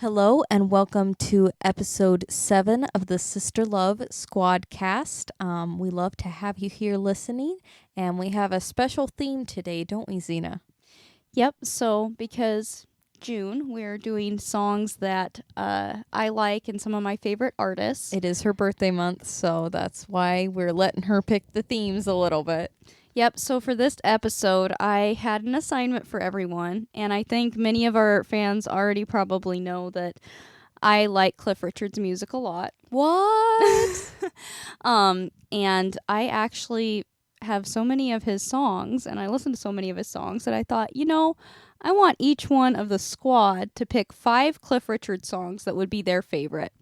Hello and welcome to episode 7 of the Sister Love Squadcast. We love to have you here listening, and we have a special theme today, don't we, Xena? Yep, so because June, we're doing songs that I like and some of my favorite artists. It is her birthday month, so that's why we're letting her pick the themes a little bit. Yep, so for this episode, I had an assignment for everyone, and I think many of our fans already probably know that I like Cliff Richard's music a lot. What? And I actually have so many of his songs, and I listen to so many of his songs that I thought, I want each one of the squad to pick 5 Cliff Richard songs that would be their favorite.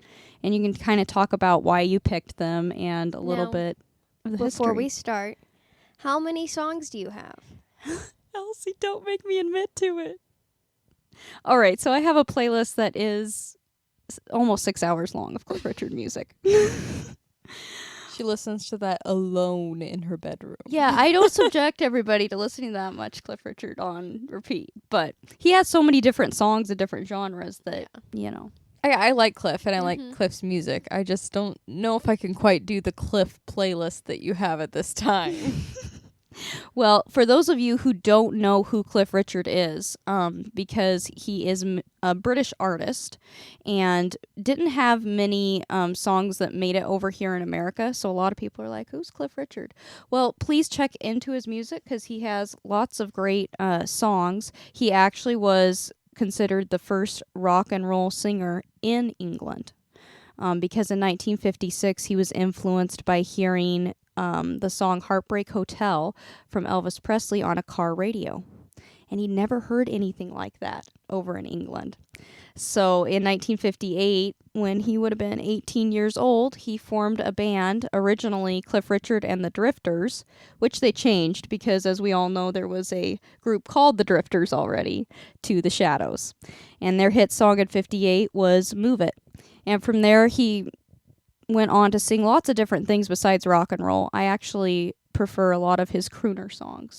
And you can kind of talk about why you picked them and a little bit of the history. Before we start, how many songs do you have? Elsie, don't make me admit to it. All right, so I have a playlist that is almost 6 hours long of Cliff Richard music. She listens to that alone in her bedroom. Yeah, I don't subject everybody to listening to that much Cliff Richard on repeat, but he has so many different songs of different genres that, I like Cliff, and I like Cliff's music. I just don't know if I can quite do the Cliff playlist that you have at this time. Well, for those of you who don't know who Cliff Richard is, because he is a British artist and didn't have many songs that made it over here in America, so a lot of people are like, who's Cliff Richard? Well, please check into his music because he has lots of great songs. He actually was considered the first rock and roll singer in England because in 1956 he was influenced by hearing the song Heartbreak Hotel from Elvis Presley on a car radio. And he never heard anything like that over in England. So in 1958, when he would have been 18 years old, he formed a band, originally Cliff Richard and the Drifters, which they changed because, as we all know, there was a group called the Drifters already, to the Shadows. And their hit song in 58 was Move It. And from there, he went on to sing lots of different things besides rock and roll. I actually prefer a lot of his crooner songs.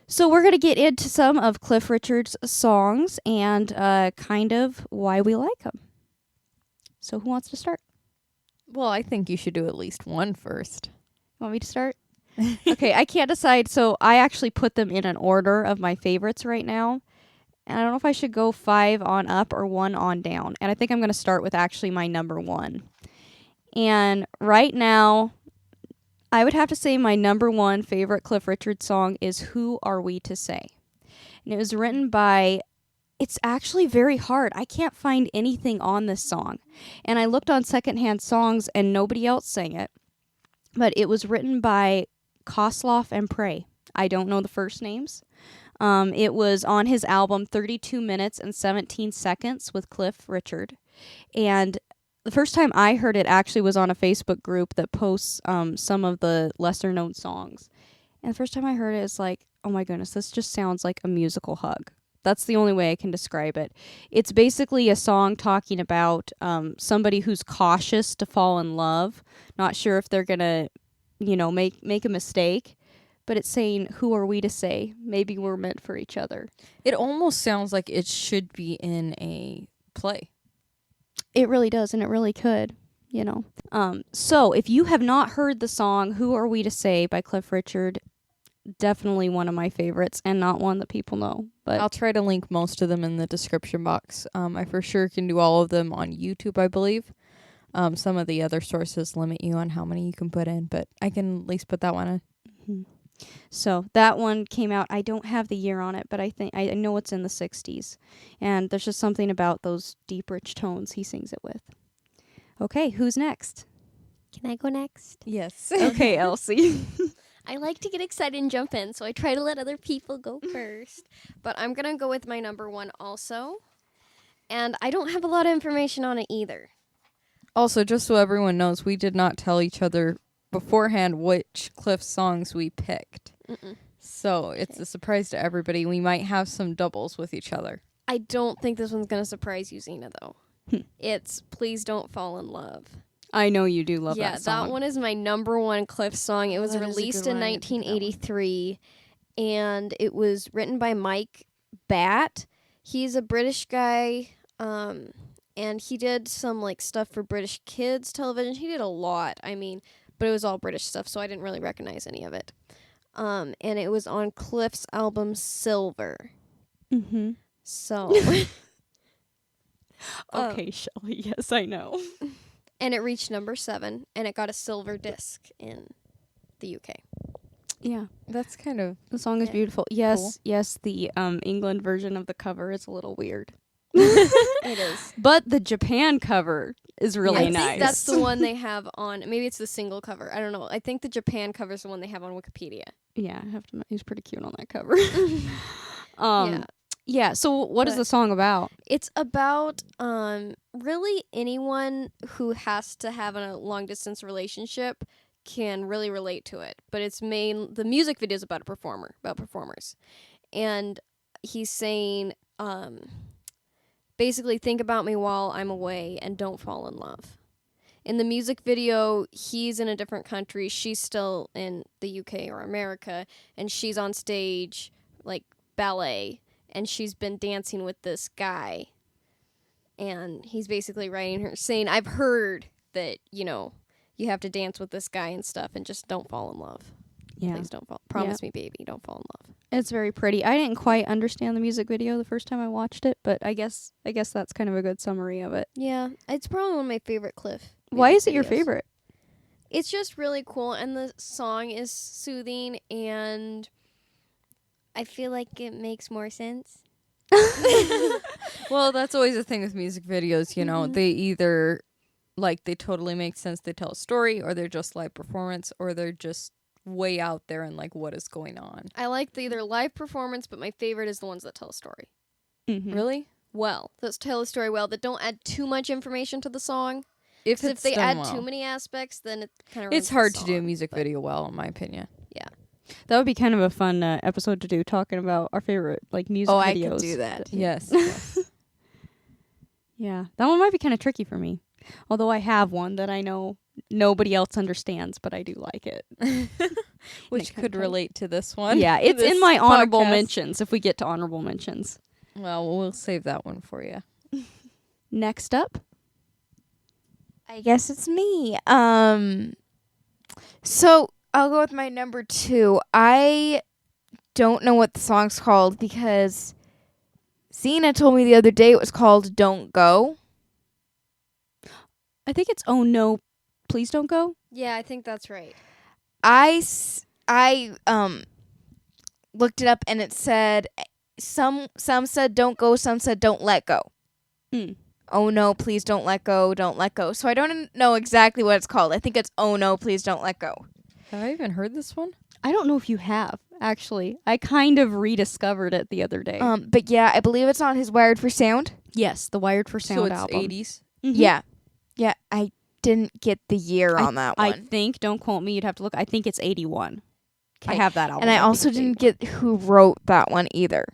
So we're going to get into some of Cliff Richard's songs and kind of why we like them. So who wants to start? Well, I think you should do at least one first. Want me to start? Okay, I can't decide. So I actually put them in an order of my favorites right now. And I don't know if I should go 5 on up or 1 on down. And I think I'm going to start with actually my number 1. And right now, I would have to say my number 1 favorite Cliff Richard song is Who Are We to Say? And it was written by, it's actually very hard. I can't find anything on this song. And I looked on secondhand songs and nobody else sang it. But it was written by Kosloff and Prey. I don't know the first names. It was on his album 32 Minutes and 17 Seconds with Cliff Richard. And the first time I heard it actually was on a Facebook group that posts some of the lesser known songs. And the first time I heard it, it's like, oh my goodness, this just sounds like a musical hug. That's the only way I can describe it. It's basically a song talking about somebody who's cautious to fall in love, not sure if they're going to, make a mistake. But it's saying, who are we to say? Maybe we're meant for each other. It almost sounds like it should be in a play. It really does, and it really could, So if you have not heard the song Who Are We to Say by Cliff Richard, definitely one of my favorites and not one that people know. But I'll try to link most of them in the description box. I for sure can do all of them on YouTube, I believe. Some of the other sources limit you on how many you can put in, but I can at least put that one in. Mm-hmm. So that one came out, I don't have the year on it, but I know it's in the 60s. And there's just something about those deep, rich tones he sings it with. Okay, who's next? Can I go next? Yes. Okay, Elsie. I like to get excited and jump in, so I try to let other people go first. But I'm going to go with my number 1 also. And I don't have a lot of information on it either. Also, just so everyone knows, we did not tell each other beforehand which Cliff songs we picked. So it's a surprise to everybody. We might have some doubles with each other. I don't think this one's going to surprise you, Xena, though. It's Please Don't Fall in Love. I know you do love that Yeah, song. that one is my number 1 Cliff song. It was that is a released good in one. I didn't pick that one. 1983, and it was written by Mike Batt. He's a British guy. And he did some like stuff for British kids television. He did a lot. I mean, but it was all British stuff, so I didn't really recognize any of it. And it was on Cliff's album Silver. Mm-hmm. So Okay, Shelly. Yes, I know. and it reached number 7, and it got a silver disc in the UK. Yeah, That's kind of the song is Yeah. beautiful. Yes, Cool. yes. The England version of the cover is a little weird, It is. but the Japan cover is really I nice. think that's the one they have on. Maybe it's the single cover. I don't know. I think the Japan cover is the one they have on Wikipedia. Yeah, I have to. He's pretty cute on that cover. Yeah. Yeah. So, what is But- the song about? It's about really anyone who has to have a long distance relationship can really relate to it. But it's the music video is about about performers. And he's saying basically think about me while I'm away and don't fall in love. In the music video, he's in a different country, she's still in the UK or America, and she's on stage like ballet, and she's been dancing with this guy. And he's basically writing her saying, I've heard that, you have to dance with this guy and stuff, and just don't fall in love. Yeah, Please don't fall. Promise me, baby, don't fall in love. it's very pretty. I didn't quite understand the music video the first time I watched it, but I guess that's kind of a good summary of it. Yeah, it's probably one of my favorite Cliff. Why music is it your videos. favorite? It's just really cool, and the song is soothing, and I feel like it makes more sense. well, that's always the thing with music videos, Mhm. they either they totally make sense, they tell a story, or they're just live performance, or they're just way out there and what is going on. I like the either live performance, but my favorite is the ones that tell a story Mm-hmm. Really? well. Those tell a story well, that don't add too much information to the song. If If it's they done add well. too many aspects, then it kind of It's hard to do a music video well, in my opinion. That would be kind of a fun episode to do, talking about our favorite music Oh, I videos. could do that. Yes. yes. Yeah, that one might be kind of tricky for me. Although I have one that I know nobody else understands, but I do like it. Which kinda could tight. relate to this one. Yeah, it's in This my honorable podcast. mentions if we get to honorable mentions. Well, we'll save that one for you. Next up. I guess it's me. So I'll go with my number 2. I don't know what the song's called because Xena told me the other day it was called Don't Go. I think it's Oh No, Please Don't Go. Yeah, I think that's right. I looked it up and it said some said don't go, some said don't let go. Mm. Oh no, please don't let go, don't let go. So I don't know exactly what it's called. I think it's Oh no, please don't let go. Have I even heard this one? I don't know if you have, actually. I kind of rediscovered it the other day. But yeah, I believe it's on his Wired for Sound. Yes, the Wired for Sound so it's album. 80s. Mhm. Yeah. Yeah, I didn't get the year on that I one. think, don't quote me, you'd have to look. I think it's 81. I 'Kay. have that album. And I think also it's didn't 81. get who wrote that one either.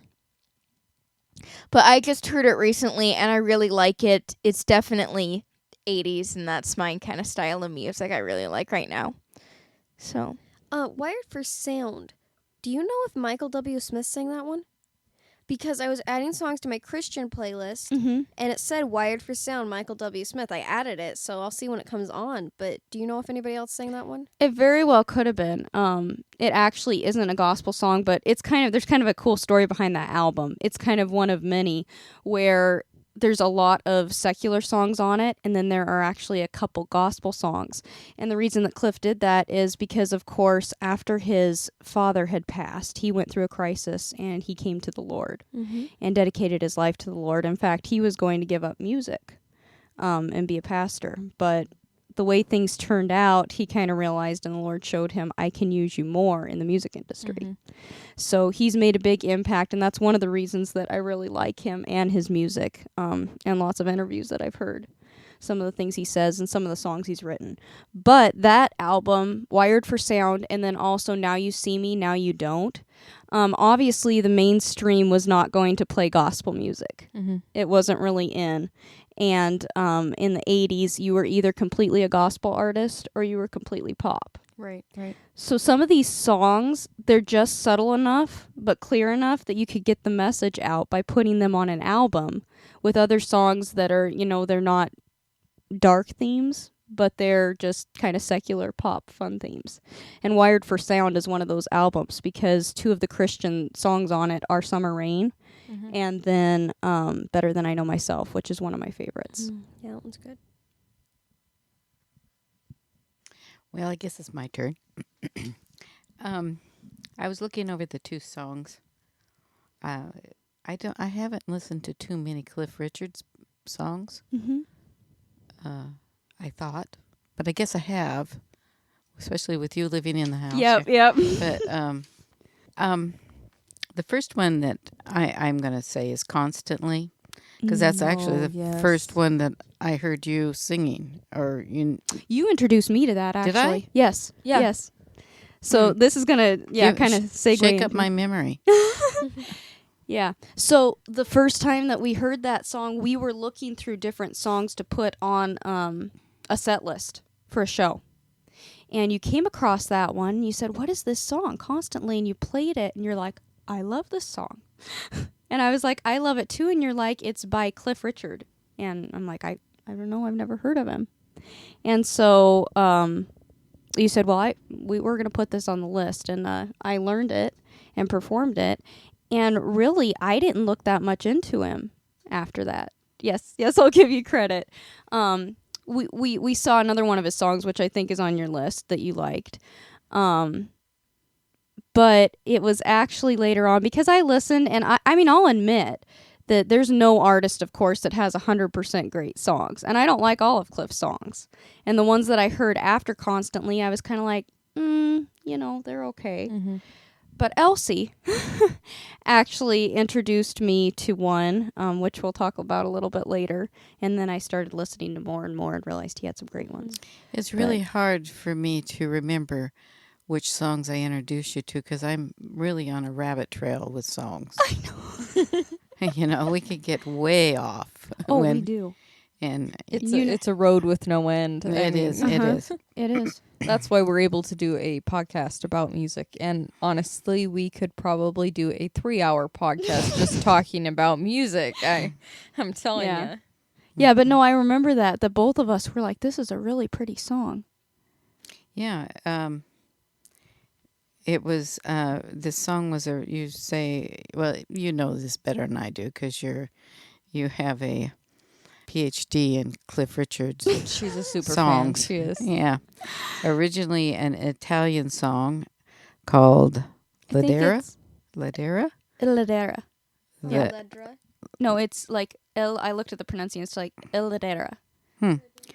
But I just heard it recently and I really like it. It's definitely 80s and that's my kind of style of music I really like right now. So, Wired for Sound. Do you know if Michael W. Smith sang that one? Because I was adding songs to my Christian playlist, Mhm. and it said Wired for Sound, Michael W. Smith. I added it, so I'll see when it comes on. But do you know if anybody else sang that one? It very well could have been. It actually isn't a gospel song, but it's there's kind of a cool story behind that album. It's kind of one of many where there's a lot of secular songs on it, and then there are actually a couple gospel songs. And the reason that Cliff did that is because, of course, after his father had passed, he went through a crisis and he came to the Lord and dedicated his life to the Lord. In fact, he was going to give up music and be a pastor, but the way things turned out, he kind of realized, and the Lord showed him, I can use you more in the music industry. So he's made a big impact, and that's one of the reasons that I really like him and his music, and lots of interviews that I've heard. Some of the things he says and some of the songs he's written. But that album, Wired for Sound, and then also Now You See Me, Now You Don't, obviously the mainstream was not going to play gospel music. It wasn't really in. And in the 80s, you were either completely a gospel artist or you were completely pop. Right, right. So some of these songs, they're just subtle enough but clear enough that you could get the message out by putting them on an album with other songs that are, they're not dark themes, but they're just kind of secular pop fun themes. And Wired for Sound is one of those albums because 2 of the Christian songs on it are Summer Rain and then Better Than I Know Myself, which is one of my favorites. Yeah, that one's good. Well, I guess it's my turn. I was looking over the 2 songs. I haven't listened to too many Cliff Richards songs. I thought, but I guess I have, especially with you living in the house. Yep. But the first one that I'm going to say is Constantly, because that's actually the first one that I heard you singing. Or You introduced me to that, actually. Did I? Yes. Yeah. Yes. So this is going to, kind of segue. Shake up into- my memory. Yeah. So the first time that we heard that song, we were looking through different songs to put on a set list for a show. And you came across that one. And you said, "What is this song?" Constantly. And you played it. And you're like, "I love this song." And I was like, "I love it too." And you're like, "It's by Cliff Richard." And I'm like, I don't know. I've never heard of him. And so you said, "Well, we were going to put this on the list." And I learned it and performed it. And really, I didn't look that much into him after that. Yes, I'll give you credit. We saw another one of his songs, which I think is on your list that you liked. But it was actually later on because I listened, and I mean, I'll admit that there's no artist, of course, that has 100% great songs. And I don't like all of Cliff's songs. And the ones that I heard after Constantly, I was kind of like, they're okay. But Elsie actually introduced me to one, which we'll talk about a little bit later. And then I started listening to more and more and realized he had some great ones. It's really hard for me to remember which songs I introduced you to because I'm really on a rabbit trail with songs. I know. We could get way off. We do. And It's a road with no end. it is. It is. It is. That's why we're able to do a podcast about music. And honestly, we could probably do a 3-hour podcast just talking about music. I'm telling you. Yeah, but no, I remember that both of us were like, this is a really pretty song. Yeah. It was, this song was you say, well, you know this better than I do because you have a PhD in Cliff Richard's She's a super songs. fan. She is. Yeah. Originally an Italian song called Ladera. Ladera? Ladera. The- Ledra. No, it's like I looked at the pronunciation. It's like Ladera.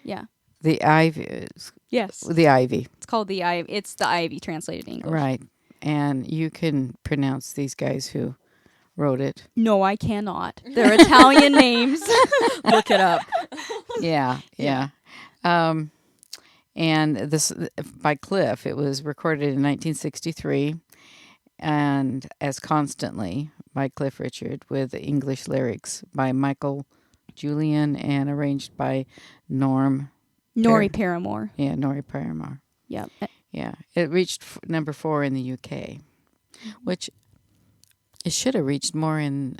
Yeah. The ivy. Yes. The ivy. It's called the Ivy. It's the Ivy translated in English. Right. And you can pronounce these guys who wrote it. No, I cannot. They're Italian names. Look it up. Yeah. And this by Cliff. It was recorded in 1963, and as Constantly by Cliff Richard with English lyrics by Michael Julian and arranged by Nori Paramore. Yeah, Nori Paramore. Yep. Yeah, it reached number 4 in the UK, which it should have reached more in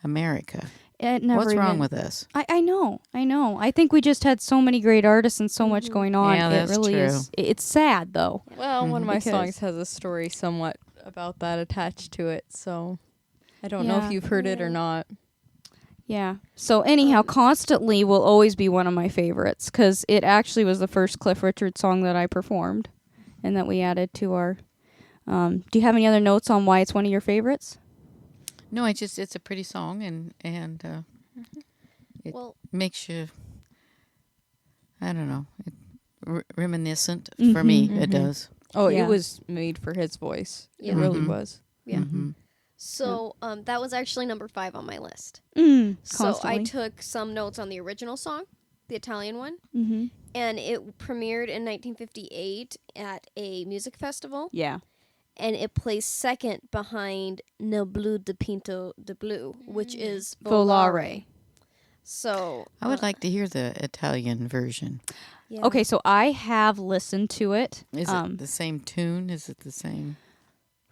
America. It never What's wrong even- with us? I know. I think we just had so many great artists and so much going on. Yeah, that's it really true. is. It's sad though. Well, one of my Because- songs has a story somewhat about that attached to it. So I don't know Yeah. if you've heard it or not. Yeah. So anyhow, Constantly will always be one of my favorites because it actually was the first Cliff Richard song that I performed, and that we added to our. Do you have any other notes on why it's one of your favorites? No, it's a pretty song and it Well, makes you, I don't know, reminiscent for me. It does. Oh, Yeah. it was made for his voice. Yeah. It really Mhm. was. yeah. Mhm. So that was actually number 5 on my list. So I Constantly. took some notes on the original song, the Italian one, Mm-hmm. and it premiered in 1958 at a music festival, Yeah. and it placed second behind Nel Blu de Pinto de Blue, which is Volare. So I would like to hear the Italian version. yeah. Okay, so I have listened to it. Is it the same tune? Is it the same?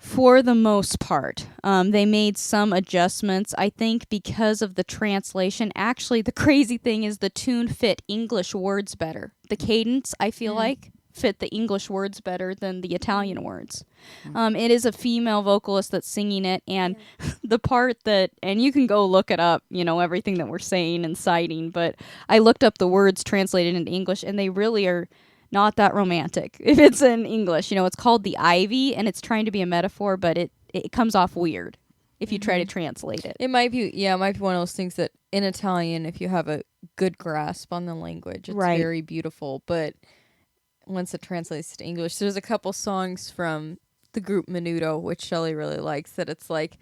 For the most part. They made some adjustments, I think, because of the translation. Actually, the crazy thing is the tune fit English words better. The cadence, I feel like, fit the English words better than the Italian words. It is a female vocalist that's singing it, and the part that, and you can go look it up, everything that we're saying and citing, but I looked up the words translated into English, and they really are not that romantic if it's in English. It's called the ivy, and it's trying to be a metaphor, but it comes off weird if you try to translate it. It might be one of those things that in Italian, if you have a good grasp on the language, it's Right. very beautiful, but once it translates to English, there's a couple songs from the group Menudo, which Shelley really likes, that it's like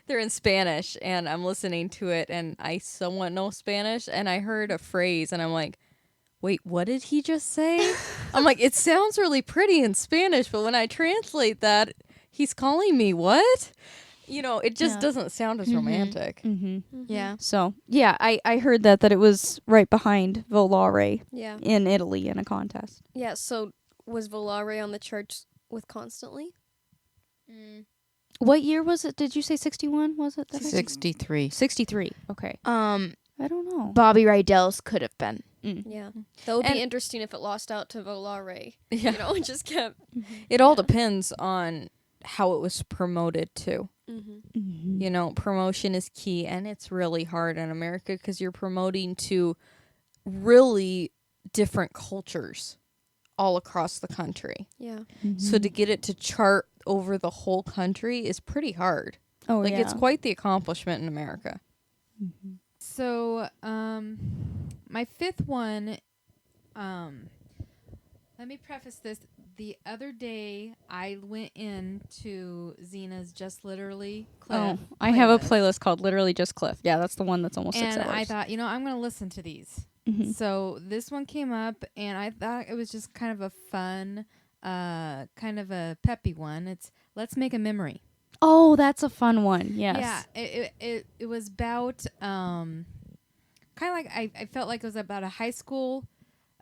they're in Spanish, and I'm listening to it, and I somewhat know Spanish, and I heard a phrase, and I'm like, wait, what did he just say? I'm like, it sounds really pretty in Spanish, but when I translate that, he's calling me what? It just doesn't sound as romantic. Yeah. So, yeah, I heard that it was right behind Volare Yeah. in Italy in a contest. Yeah, so was Volare on the charts with Constantly? What year was it? Did you say 61? Was it? 63. 63. Okay. I don't know. Bobby Rydell's could have been. Yeah. That would And- be interesting if it lost out to Volare. Yeah. It just kept... It all depends on how it was promoted too. Promotion is key, and it's really hard in America because you're promoting to really different cultures all across the country. Yeah. So to get it to chart over the whole country is pretty hard. Oh, Like, yeah. it's quite the accomplishment in America. So, my fifth one, let me preface this. The other day, I went into Xena's Just Literally Cliff. Oh, I have a playlist called Literally Just Cliff. Yeah, that's the one that's almost 6 And hours. I thought, I'm going to listen to these. Mhm. So this one came up, and I thought it was just kind of a fun, kind of a peppy one. It's Let's Make a Memory. Oh, that's a fun one. Yes. Yeah, it was about kind of like I felt like it was about a high school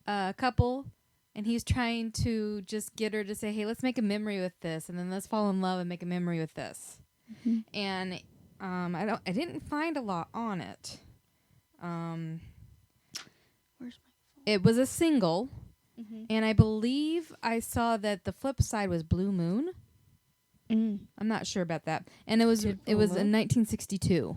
couple, and he's trying to just get her to say, "Hey, let's make a memory with this, and then let's fall in love and make a memory with this." And I didn't find a lot on it. Where's It was a single, and I believe I saw that the flip side was Blue Moon. I'm not sure about that. And it was in 1962.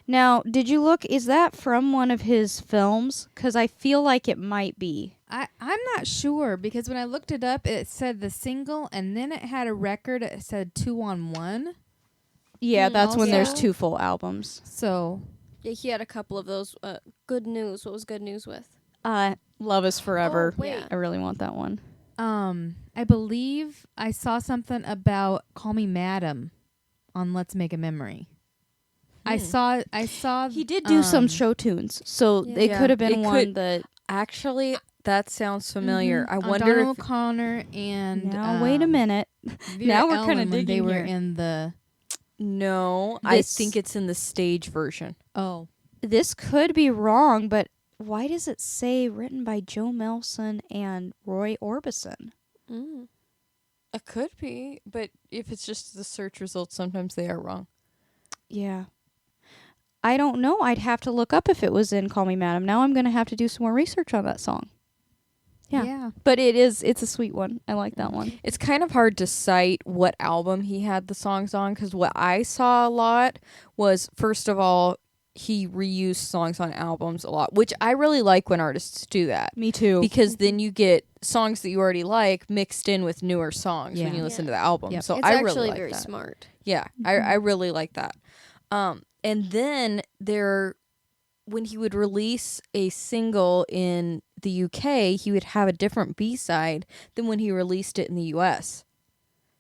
Now, did you look? Is that from one of his films? Because I feel like it might be. I'm not sure, because when I looked it up, it said the single, and then it had a record that said 2 on 1. Yeah, that's when there's Also- 2 full albums. So Yeah, he had a couple of those. Good News. What was Good News with? Love Is Forever. Oh, wait. I really want that one. I believe I saw something about Call Me Madam on Let's Make a Memory. I saw He did do some show tunes, so it Yeah. could have been It one could- that. Actually, that sounds familiar. I on wonder Donald if O'Connor and Now wait a minute. Vera Now we're kinda Ellen when they digging were here. in the no, I This- think it's in the stage version. This could be wrong, but why does it say written by Joe Melson and Roy Orbison? Mm. It could be, but if it's just the search results, sometimes they are wrong. Yeah. I don't know. I'd have to look up if it was in Call Me Madam. Now I'm going to have to do some more research on that song. Yeah. But it's a sweet one. I like that one. It's kind of hard to cite what album he had the songs on, because what I saw a lot was, first of all, he reused songs on albums a lot, which I really like when artists do that. Me too. Because then you get songs that you already like mixed in with newer songs when Yeah. you listen to the album. Yep. So It's I actually really like very that. smart. Yeah, I really like that. And then when he would release a single in the UK, he would have a different B-side than when he released it in the US.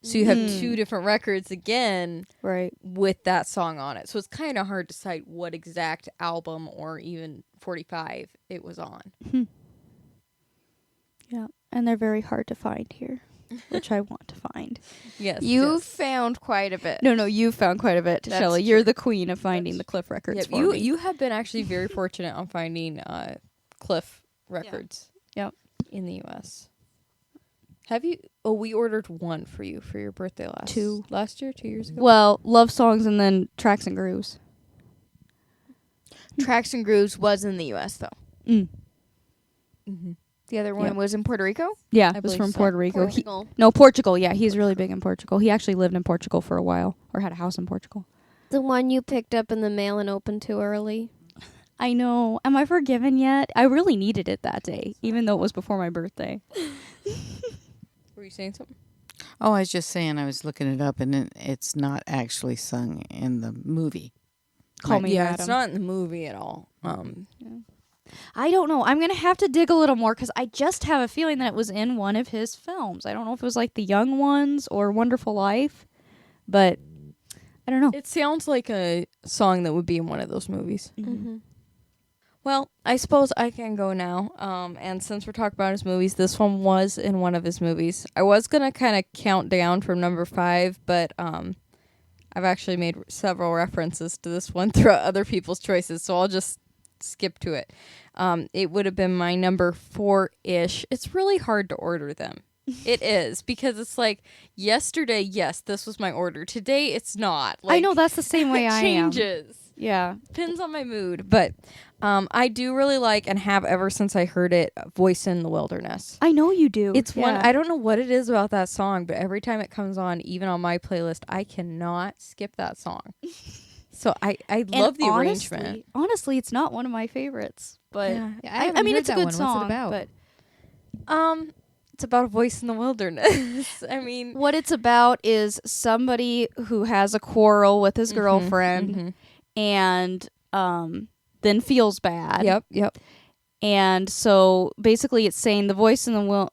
So you have two different records again Right. with that song on it. So it's kind of hard to cite what exact album or even 45 it was on. Yeah. And they're very hard to find here, which I want to find. Yes. You yes. found quite a bit. No, you found quite a bit, That's Shelley. true. You're the queen of finding the Cliff records Yep, for me. you have been actually very fortunate on finding Cliff records. Yep. In the US. Have you? Oh, we ordered one for you for your birthday last year, 2 years ago. Well, love songs and then Tracks and Grooves. Tracks and Grooves was in the U.S. though. Mm. Mm-hmm. The other one Yep. was in Puerto Rico. Yeah, I it was believe from so. Puerto Rico. Portugal. Portugal. Yeah, he's really big in Portugal. He actually lived in Portugal for a while, or had a house in Portugal. The one you picked up in the mail and opened too early. I know. Am I forgiven yet? I really needed it that day, even though it was before my birthday. Were you saying something? Oh, I was just saying, I was looking it up, and it's not actually sung in the movie. Call me Yeah, madam. it's not in the movie at all. I don't know. I'm going to have to dig a little more because I just have a feeling that it was in one of his films. I don't know if it was like The Young Ones or Wonderful Life, but I don't know. It sounds like a song that would be in one of those movies. Mm-hmm. Well, I suppose I can go now. And since we're talking about his movies, this one was in one of his movies. I was going to kind of count down from number 5, but I've actually made several references to this one throughout other people's choices, so I'll just skip to it. It would have been my number 4-ish. It's really hard to order them. It is, because it's like, yesterday, yes, this was my order. Today, it's not. Like, I know that's the same way I am. changes. Yeah. Depends on my mood. But I do really like, and have ever since I heard it, Voice in the Wilderness. I know you do. It's one, Yeah. I don't know what it is about that song, but every time it comes on, even on my playlist, I cannot skip that song. So I And love the arrangement. Honestly, it's not one of my favorites, but Yeah. Yeah, I haven't mean, heard it's a that good one. song. What's it about? But It's about a voice in the wilderness. I mean, what it's about is somebody who has a quarrel with his girlfriend mhm. and then feels bad. Yep. And so basically it's saying the voice in the voice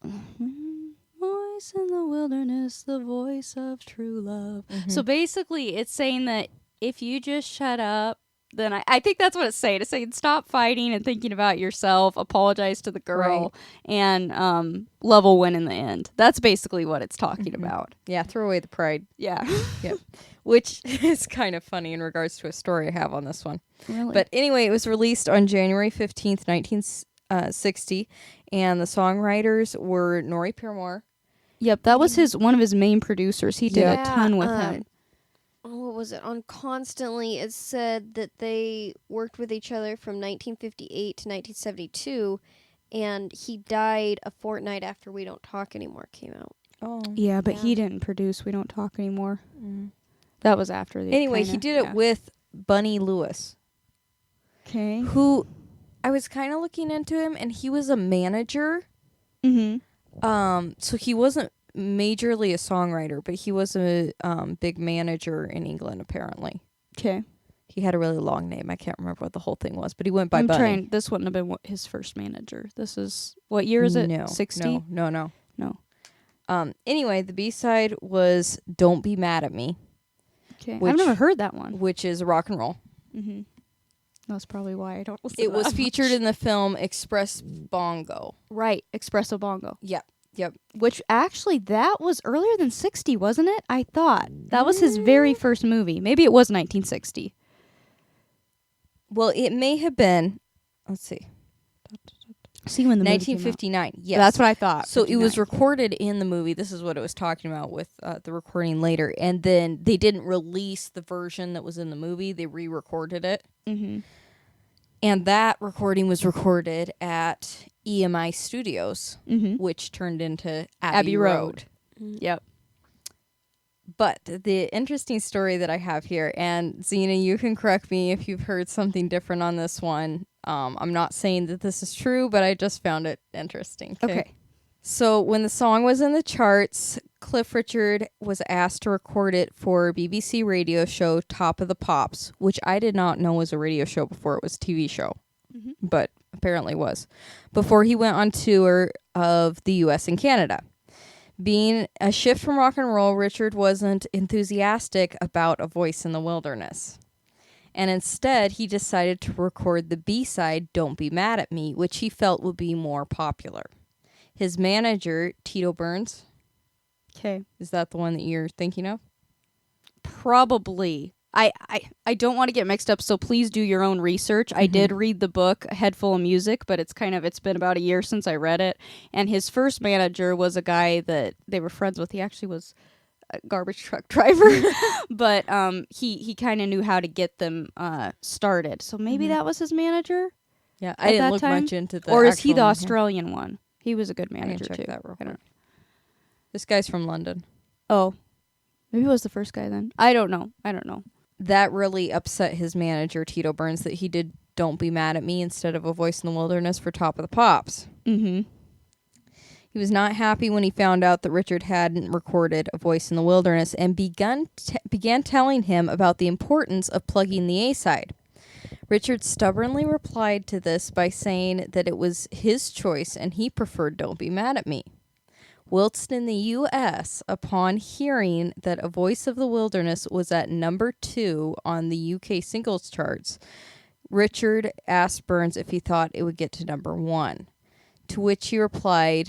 in the wilderness, the voice of true love. Mm-hmm. So basically it's saying that if you just shut up, then I think that's what it's saying. It's saying stop fighting and thinking about yourself, apologize to the girl, Right. and love will win in the end. That's basically what it's talking Mhm. about. Yeah, throw away the pride. Yeah. Which is kind of funny in regards to a story I have on this one. Really? But anyway, it was released on January 15th, 1960, and the songwriters were Nori Pirmore. Yep, that was one of his main producers. He did Yeah, a ton with him. What was it? On Constantly, it said that they worked with each other from 1958 to 1972, and he died a fortnight after We Don't Talk Anymore came out. Oh. Yeah, but Yeah. he didn't produce We Don't Talk Anymore. Mm. That was after the Anyway, he did it with Bunny Lewis, Okay. who I was kind of looking into him, and he was a manager. Mm-hmm. So he wasn't majorly a songwriter, but he was a big manager in England, apparently. Okay. He had a really long name. I can't remember what the whole thing was, but he went by I'm Bunny. trying. This wouldn't have been his first manager. This is what year is it? No, 60. No. No. Anyway, the B-side was "Don't Be Mad at Me," Okay. Which- I've never heard that one. which is rock and roll. Mm-hmm. That's probably why I don't listen. It to was that featured much. in the film Express Bongo. Right, Espresso Bongo. Yep. Which actually that was earlier than 60, wasn't it? I thought that was his very first movie. Maybe it was 1960. Well, it may have been. Let's see. See when the movie came out. 1959. Yes. That's what I thought. So it was 59. recorded in the movie. This is what it was talking about with the recording later. And then they didn't release the version that was in the movie. They re-recorded it. Mhm. And that recording was recorded at EMI Studios, Mhm. which turned into Abbey Abbey Road. Road. Yep. But the interesting story that I have here, and Xena, you can correct me if you've heard something different on this one. I'm not saying that this is true, but I just found it interesting. Okay. So when the song was in the charts, Cliff Richard was asked to record it for BBC radio show Top of the Pops, which I did not know was a radio show before it was a TV show, Mhm. but apparently was, before he went on tour of the US and Canada. Being a shift from rock and roll, Richard wasn't enthusiastic about A Voice in the Wilderness. And instead, he decided to record the B-side, Don't Be Mad at Me, which he felt would be more popular. His manager, Tito Burns, Okay. is that the one that you're thinking of? Probably. I don't want to get mixed up, so please do your own research. I did read the book Head Full of Music, but it's been about a year since I read it. And his first manager was a guy that they were friends with. He actually was a garbage truck driver, but he kind of knew how to get them started. So maybe that was his manager. Yeah, at I didn't that look time? much into the Or is he actual the name. Australian one? He was a good I can manager check too. that real I don't quick. This guy's from London. Oh, maybe it was the first guy then. I don't know. That really upset his manager, Tito Burns, that he did Don't Be Mad at Me instead of A Voice in the Wilderness for Top of the Pops. Mm-hmm. He was not happy when he found out that Richard hadn't recorded A Voice in the Wilderness and began telling him about the importance of plugging the A-side. Richard stubbornly replied to this by saying that it was his choice and he preferred Don't Be Mad at Me. Whilst in the U.S., upon hearing that A Voice of the Wilderness was at number 2 on the UK singles charts, Richard asked Burns if he thought it would get to number 1. To which the reply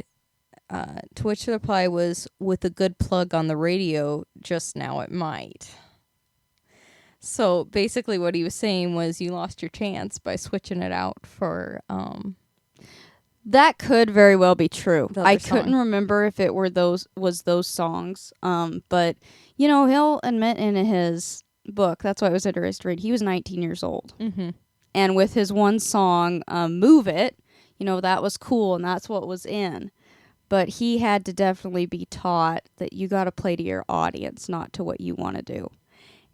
was, with a good plug on the radio, just now it might. So basically what he was saying was you lost your chance by switching it out for That could very well be true. The other I song. couldn't remember if it were those songs. But you know, he'll admit in his book, that's why it was interesting to read, he was 19 years old. Mm-hmm. And with his one song, Move It, you know, that was cool and that's what was in. But he had to definitely be taught that you got to play to your audience, not to what you want to do.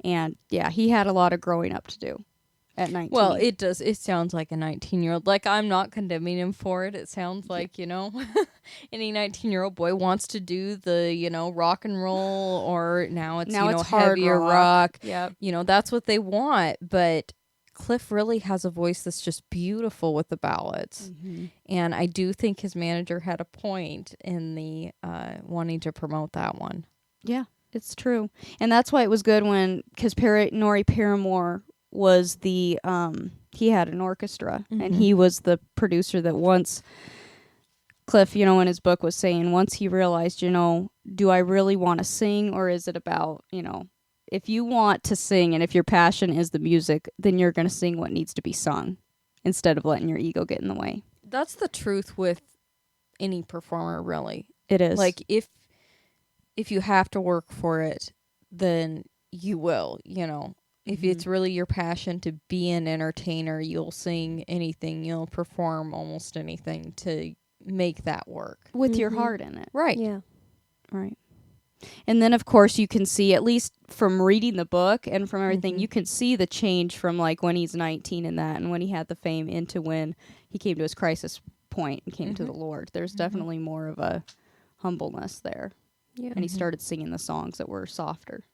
And yeah, he had a lot of growing up to do at 19. Well, it does. It sounds like a 19-year-old. Like, I'm not condemning him for it. It sounds like, you know, any 19-year-old boy wants to do the, you know, rock and roll, or now it's hard heavier rock. Yep. You know, that's what they want. But Cliff really has a voice that's just beautiful with the ballads. Mm-hmm. And I do think his manager had a point in the wanting to promote that one. Yeah, it's true. And that's why it was good because Nori Paramore was the he had an orchestra and he was the producer that once Cliff, you know, in his book was saying once he realized, you know, do I really want to sing, or is it about, you know, if you want to sing and if your passion is the music, then you're going to sing what needs to be sung instead of letting your ego get in the way. That's the truth with any performer, really. It is. Like, if you have to work for it, then you will, you know. If it's really your passion to be an entertainer, you'll sing anything, you'll perform almost anything to make that work. with your heart in it. Right. Yeah. Right. And then, of course, you can see, at least from reading the book and from everything, you can see the change from, like, when he's 19 and that, and when he had the fame into when he came to his crisis point and came to the Lord. There's definitely more of a humbleness there. Yeah. And he started singing the songs that were softer.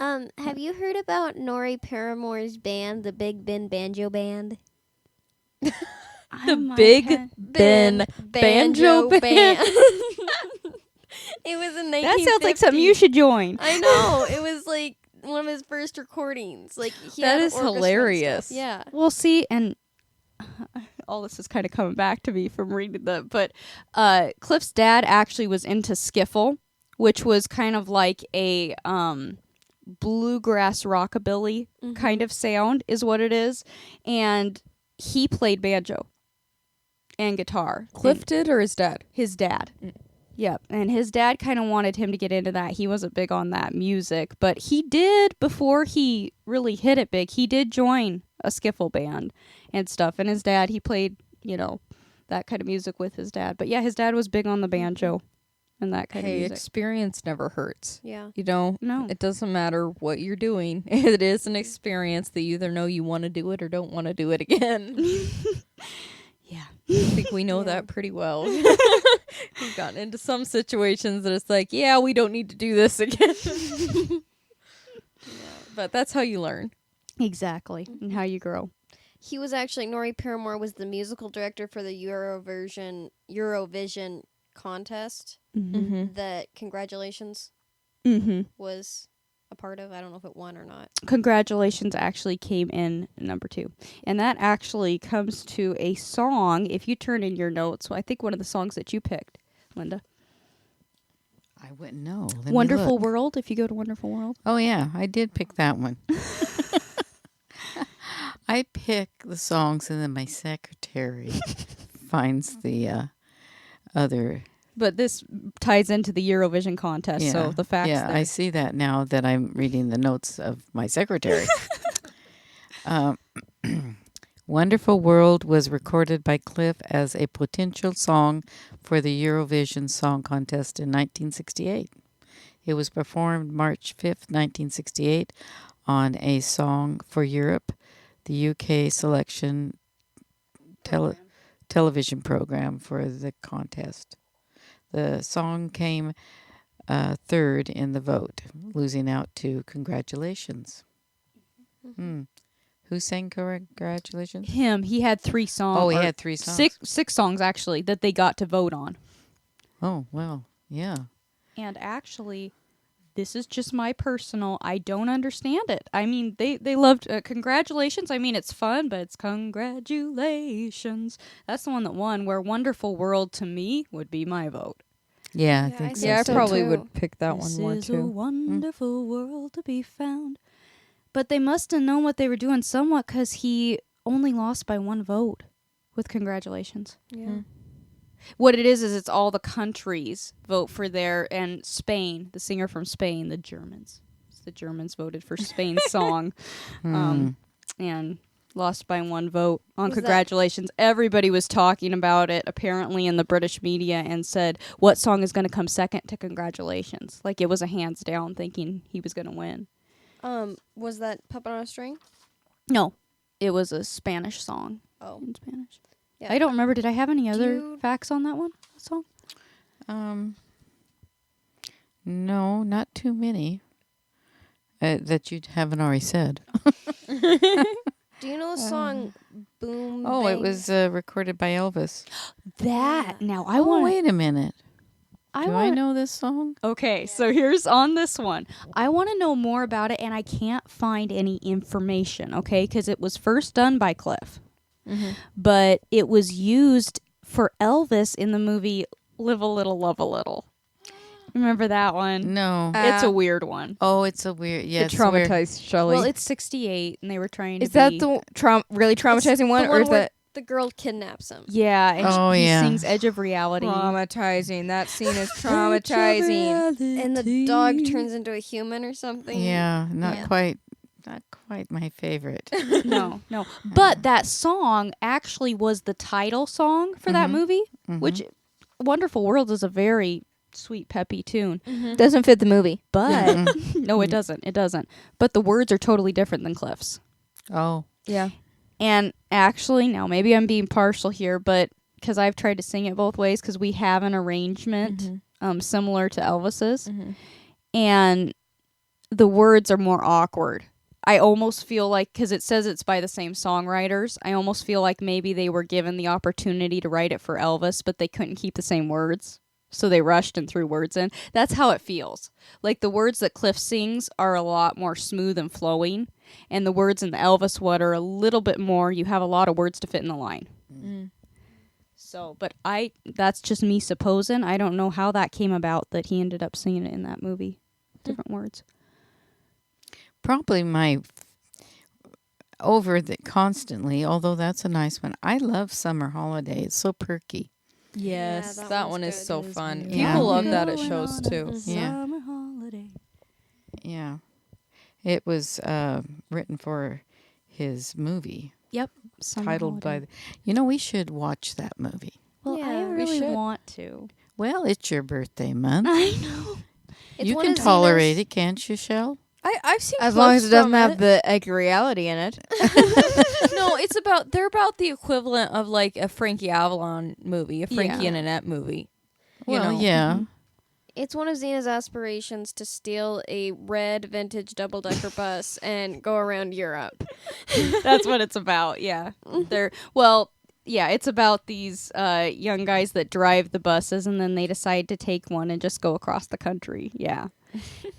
Have you heard about Nori Paramore's band, the Big Ben Banjo Band? The Big Ben Banjo Band. It was in 1950. That sounds like something you should join. I know. It was like one of his first recordings. Like he That had is orchestra and hilarious. stuff. Yeah. Well, see, and all this is kind of coming back to me from reading but Cliff's dad actually was into skiffle, which was kind of like a bluegrass rockabilly kind of sound is what it is, and he played banjo and guitar. Cliff did, or his dad? His dad. Yep. And his dad kind of wanted him to get into that. He wasn't big on that music, but he did, before he really hit it big, he did join a skiffle band and stuff. And his dad, he played, you know, that kind of music with his dad. But yeah, his dad was big on the banjo and that kind of Hey, music. experience never hurts. Yeah. You know, No. it doesn't matter what you're doing. It is an experience that you either know you want to do it or don't want to do it again. Yeah. I think we know that pretty well. We've gotten into some situations that it's like, yeah, we don't need to do this again. But that's how you learn. Exactly. And how you grow. He was actually, Nori Paramore was the musical director for the Eurovision contest that Congratulations was a part of. I don't know if it won or not. Congratulations actually came in number 2. And that actually comes to a song, if you turn in your notes, I think one of the songs that you picked, Linda. I wouldn't know. Let me Wonderful look. World, if you go to Wonderful World. Oh, yeah, I did pick that one. I pick the songs and then my secretary finds the other. But this ties into the Eurovision contest, so the facts yeah, there. I see that now that I'm reading the notes of my secretary. Wonderful World was recorded by Cliff as a potential song for the Eurovision Song Contest in 1968. It was performed March 5th, 1968 on A Song for Europe, the UK selection television program for the contest. The song came third in the vote, losing out to Congratulations. Who sang Congratulations? Him, he had 3 songs. Oh, he had 3 songs. Six songs, actually, that they got to vote on. Oh, well, yeah. And actually, this is just my personal, I don't understand it. I mean, they loved Congratulations. I mean, it's fun, but it's Congratulations. That's the one that won, where Wonderful World to me would be my vote. Yeah, I think so. Yeah, I so probably too. would pick that This one more is a too. wonderful world to be found. But they must have known what they were doing somewhat, because he only lost by 1 vote with Congratulations. Yeah. What it is it's all the countries vote for their, and Spain, the singer from Spain, the Germans. The Germans voted for Spain's song, and lost by 1 vote on Was that- Congratulations. Everybody was talking about it, apparently, in the British media, and said, what song is going to come second to Congratulations? Like, it was a hands down, thinking he was going to win. Was that Puppet on a String? No, it was a Spanish song Oh. in Spanish. Yeah. I don't remember. Did I have any other you- facts on that one? Song? No, not too many that you haven't already said. Do you know the song Boom Oh, Bang? it was recorded by Elvis. That now I Oh, want. wait a minute. I Do I want. know this song? Okay, so here's on this one. I want to know more about it, and I can't find any information. Okay, because it was first done by Cliff, but it was used for Elvis in the movie "Live a Little, Love a Little." Remember that one? No. It's a weird one. Oh, it's a weird. Yeah, It traumatized Shelley. Well, it's 68, and they were trying to Is that be- the really traumatizing one, the or is where that the girl kidnaps him? Yeah, and Oh, he yeah. sings Edge of Reality. traumatizing. That scene is traumatizing. And the dog turns into a human or something. Yeah, not Yeah. quite my favorite. No. But that song actually was the title song for that movie, which Wonderful World is a very sweet, peppy tune. doesn't fit the movie? But no, it doesn't. It doesn't. But the words are totally different than Cliff's. Oh, Yeah. And actually, now maybe I'm being partial here, but because I've tried to sing it both ways, because we have an arrangement similar to Elvis's, and the words are more awkward. I almost feel like, because it says it's by the same songwriters, I almost feel like maybe they were given the opportunity to write it for Elvis, but they couldn't keep the same words. So they rushed and threw words in. That's how it feels. Like the words that Cliff sings are a lot more smooth and flowing, and the words in the Elvis one are a little bit more, you have a lot of words to fit in the line. So, but that's just me supposing. I don't know how that came about that he ended up singing it in that movie. Different words. probably my over the constantly. Although that's a nice one. I love Summer Holiday. It's so perky. Yes, that that one's one is good. so It is fun. good. People Yeah. love that at Going shows on a too. Yeah. Summer holiday. Yeah, it was written for his movie Yep. Summer titled by. holiday. We should watch that movie. Well, Yeah, I we really should. want to. Well, it's your birthday month. I know. It's You one can of tolerate Xena's- it, can't you, Shell? I've seen As long as clips it doesn't from have it. the egg reality in it. No, they're about the equivalent of like a Frankie Avalon movie, a Frankie Yeah. and Annette movie. Well, know. yeah. It's one of Xena's aspirations to steal a red vintage double-decker bus and go around Europe. That's what it's about. Yeah. It's about these young guys that drive the buses, and then they decide to take one and just go across the country. Yeah.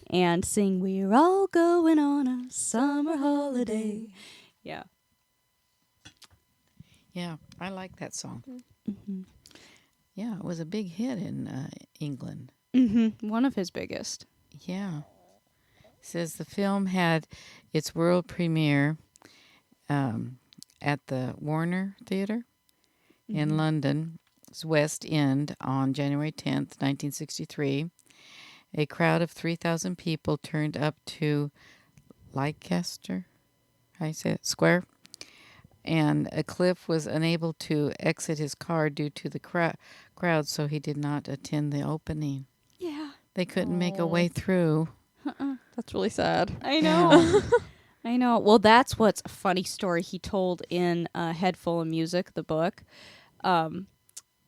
And sing, "We're all going on a summer holiday." Yeah. Yeah, I like that song. Mm-hmm. Yeah, it was a big hit in England. One of his biggest. Yeah. It says the film had its world premiere at the Warner Theatre in London's West End on January 10th, 1963. A crowd of 3,000 people turned up to Leicester, how you say it, Square, and Cliff was unable to exit his car due to the crowd, so he did not attend the opening. Yeah. They couldn't make a way through. That's really sad. I know. I know. Well, that's what's a funny story he told in Head Full of Music, the book.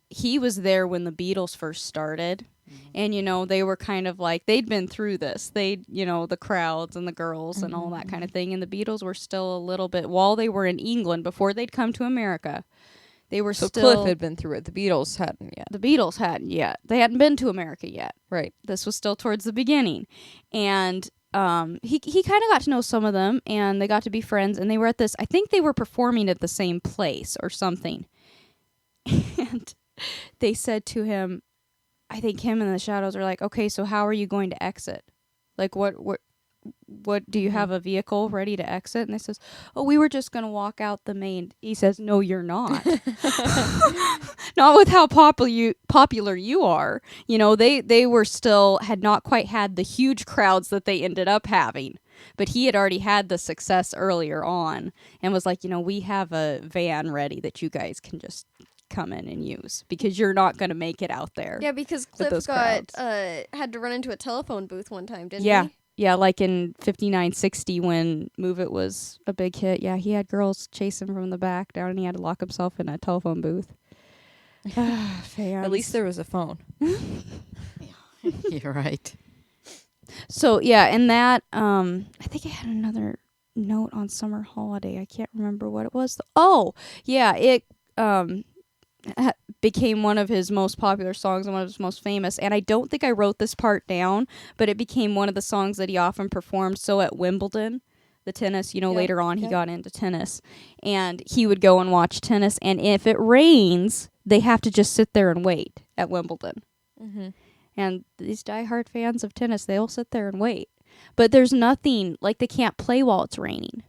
He was there when the Beatles first started. And, they were kind of like, they'd been through this. The crowds and the girls and all that kind of thing. And the Beatles were still a little bit, while they were in England, before they'd come to America, they were So still... Cliff had been through it. The Beatles hadn't yet. The Beatles hadn't yet. They hadn't been to America yet. Right. This was still towards the beginning. And he kind of got to know some of them, and they got to be friends. And they were at this, I think they were performing at the same place or something. And they said to him, I think him and the Shadows are like, okay, so how are you going to exit? Like, what do you have a vehicle ready to exit? And they says, oh, we were just going to walk out the main. He says, no, you're not. Not with how popular you are. They were still, had not quite had the huge crowds that they ended up having. But he had already had the success earlier on and was like, we have a van ready that you guys can just come in and use because you're not going to make it out there. Yeah, because Cliff had to run into a telephone booth one time, didn't he? Yeah, like in 59-60 when Move It was a big hit. Yeah, he had girls chase him from the back down and he had to lock himself in a telephone booth. At least there was a phone. You're right. So, yeah, and that, I think I had another note on Summer Holiday. I can't remember what it was. Oh, yeah, it became one of his most popular songs and one of his most famous. And I don't think I wrote this part down, but it became one of the songs that he often performed. So at Wimbledon, the tennis, later on he got into tennis. And he would go and watch tennis. And if it rains, they have to just sit there and wait at Wimbledon. Mm-hmm. And these diehard fans of tennis, they'll sit there and wait. But there's nothing, like they can't play while it's raining.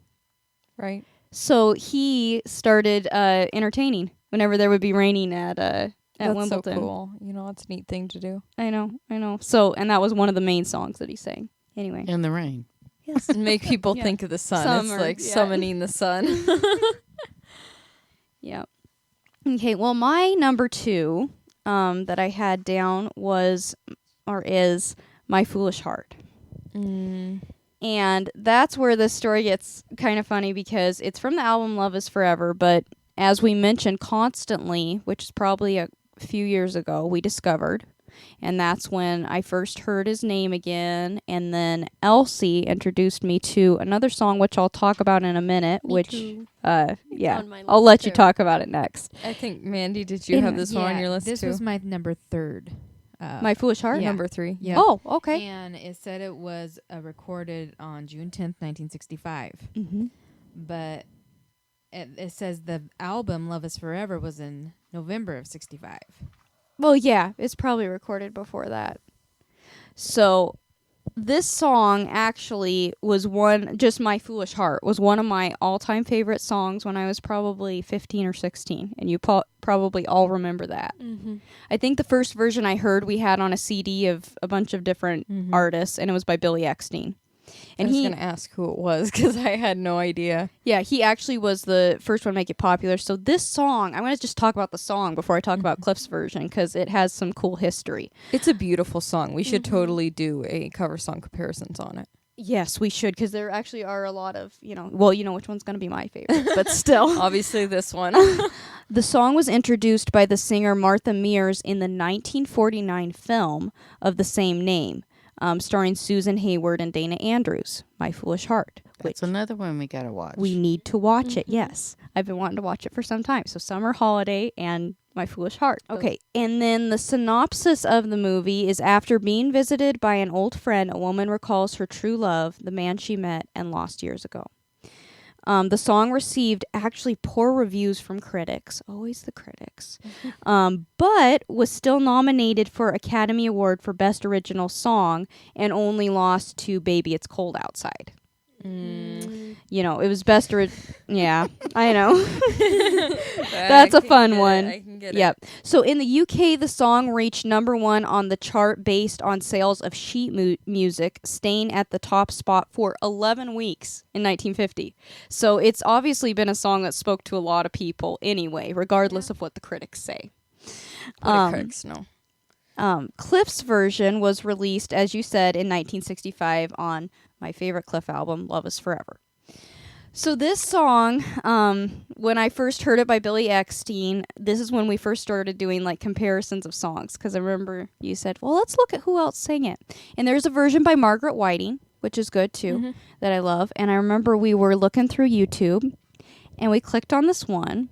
Right. So he started entertaining whenever there would be raining at That's Wimbledon. so cool. It's a neat thing to do. I know. So, and that was one of the main songs that he sang. Anyway. In the rain. Yes. And make people think of the sun. Summer, It's like yeah. summoning the sun. Yeah. Okay, well, my number 2 that I had down is My Foolish Heart. And that's where this story gets kind of funny because it's from the album Love Is Forever, but as we mentioned constantly, which is probably a few years ago, we discovered, and that's when I first heard his name again, and then Elsie introduced me to another song, which I'll talk about in a minute, Me too. yeah, on my I'll list let you too. talk about it next. I think, Mandy, did you have this one on your list This too? was my number 3rd. My Foolish Heart? Yeah. Number 3. Yeah. Oh, okay. And it said it was recorded on June 10th, 1965. Mm-hmm. But it says the album Love Is Forever was in November of 65. Well, yeah, it's probably recorded before that. So, this song actually was just My Foolish Heart was one of my all-time favorite songs when I was probably 15 or 16, and you probably all remember that. Mm-hmm. I think the first version I heard we had on a CD of a bunch of different artists, and it was by Billy Eckstein. And I was going to ask who it was because I had no idea. Yeah, he actually was the first one to make it popular. So this song, I'm going to just talk about the song before I talk about Cliff's version because it has some cool history. It's a beautiful song. We should totally do a cover song comparisons on it. Yes, we should because there actually are a lot of, well, which one's going to be my favorite, but still. Obviously this one. The song was introduced by the singer Martha Mears in the 1949 film of the same name. Starring Susan Hayward and Dana Andrews, My Foolish Heart. That's another one we got to watch. We need to watch it, yes. I've been wanting to watch it for some time. So Summer Holiday and My Foolish Heart. Okay, and then the synopsis of the movie is after being visited by an old friend, a woman recalls her true love, the man she met and lost years ago. The song received actually poor reviews from critics, always the critics, but was still nominated for Academy Award for Best Original Song and only lost to Baby It's Cold Outside. You know, it was best yeah, I know. That's a fun one. I can get Yep. So in the UK, the song reached #1 on the chart based on sales of sheet music, staying at the top spot for 11 weeks in 1950. So it's obviously been a song that spoke to a lot of people anyway, regardless of what the critics say. What do critics know? Cliff's version was released, as you said, in 1965 on my favorite Cliff album, Love Is Forever. So this song, when I first heard it by Billy Eckstein, this is when we first started doing like comparisons of songs, because I remember you said, well, let's look at who else sang it. And there's a version by Margaret Whiting, which is good too, that I love. And I remember we were looking through YouTube, and we clicked on this one,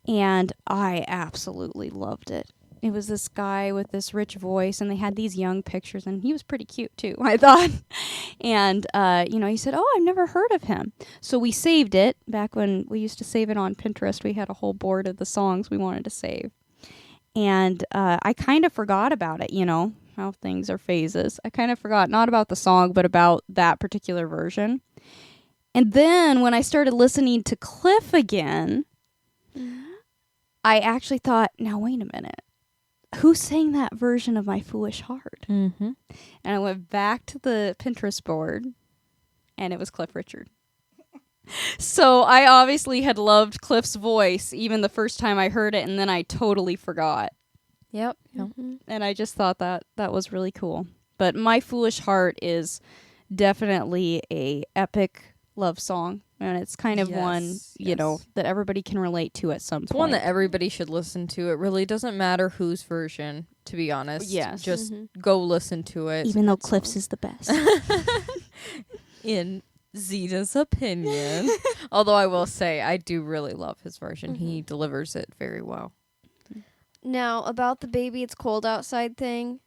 and I absolutely loved it. It was this guy with this rich voice, and they had these young pictures, and he was pretty cute too, I thought. And, he said, oh, I've never heard of him. So we saved it. Back when we used to save it on Pinterest, we had a whole board of the songs we wanted to save. And I kind of forgot about it, how things are phases. I kind of forgot, not about the song, but about that particular version. And then when I started listening to Cliff again, I actually thought, now wait a minute. Who sang that version of My Foolish Heart? Mm-hmm. And I went back to the Pinterest board, and it was Cliff Richard. So I obviously had loved Cliff's voice even the first time I heard it, and then I totally forgot. Yep. And I just thought that was really cool. But My Foolish Heart is definitely a epic love song, and it's kind of one, that everybody can relate to at some point. It's one that everybody should listen to. It really doesn't matter whose version, to be honest. Yes. Just go listen to it. Even though Cliff's is the best. In Zeta's opinion. Although I will say, I do really love his version. He delivers it very well. Now, about the Baby It's Cold Outside thing,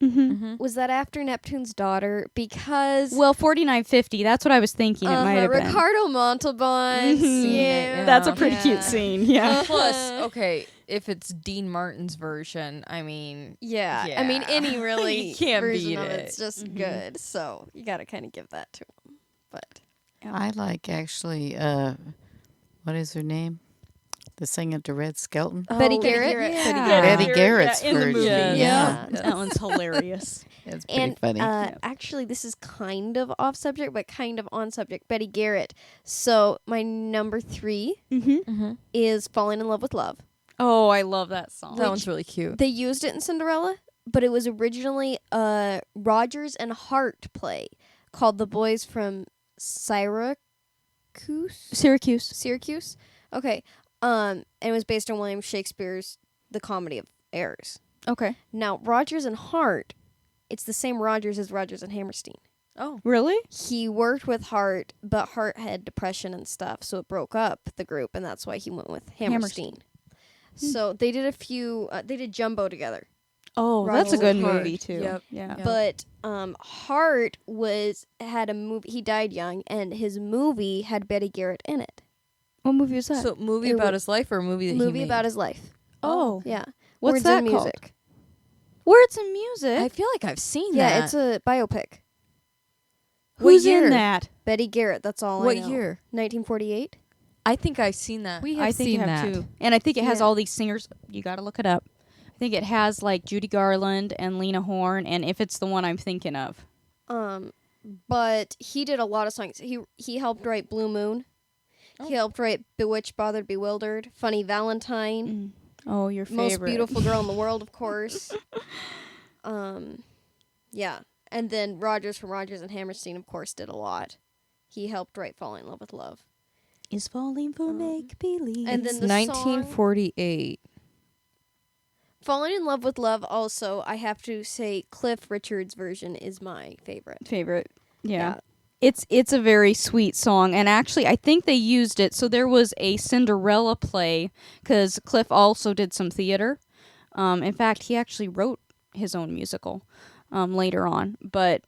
was that after Neptune's Daughter? Because... Well, 4950, that's what I was thinking it might have been. Ricardo Montalban. Yeah. That's a pretty cute scene, yeah. Plus, okay, if it's Dean Martin's version, I mean... Yeah. I mean, any really You can't version beat of it. it's just good. So, you got to kind of give that to him. But... I like actually, what is her name? The singer to Red Skelton. Betty Garrett. Yeah. Betty Garrett's in the version. movie. Yeah. That one's hilarious. It's pretty And funny. actually, this is kind of off subject, but kind of on subject. Betty Garrett. So my number 3 is "Falling in Love with Love." Oh, I love that song. That one's really cute. They used it in Cinderella, but it was originally a Rodgers and Hart play called "The Boys from Syracuse." Syracuse. Okay. And it was based on William Shakespeare's The Comedy of Errors. Okay. Now, Rodgers and Hart, it's the same Rodgers as Rodgers and Hammerstein. Oh. Really? He worked with Hart, but Hart had depression and stuff, so it broke up the group, and that's why he went with Hammerstein. So they did they did Jumbo together. Oh, Rodgers that's a good and Hart. movie too. Yep. Yeah. But Hart had a movie. He died young, and his movie had Betty Garrett in it. What movie was that? So, movie It about was- his life or a movie that he Movie made? about his life. oh. Yeah. What's Words that and called? music. Words and Music. I feel like I've seen Yeah, that. it's a biopic. Who's What year? in that? Betty Garrett. That's all. What I know. year? 1948. I think I've seen that. I think you have too. And I think it has Yeah. all these singers. You got to look it up. I think it has like Judy Garland and Lena Horne, and if it's the one I'm thinking of. But he did a lot of songs. He helped write Blue Moon. He helped write Bewitched, Bothered, Bewildered, Funny Valentine, Oh, your favorite. Most Beautiful Girl in the World, of course. Yeah. And then Rodgers from Rodgers and Hammerstein, of course, did a lot. He helped write Falling in Love with Love. Is falling for make believe. And then It's the 1948. Falling in Love with Love, also, I have to say Cliff Richard's version is my favorite. Yeah. It's a very sweet song, and actually I think they used it. So there was a Cinderella play, because Cliff also did some theater. In fact, he actually wrote his own musical later on. But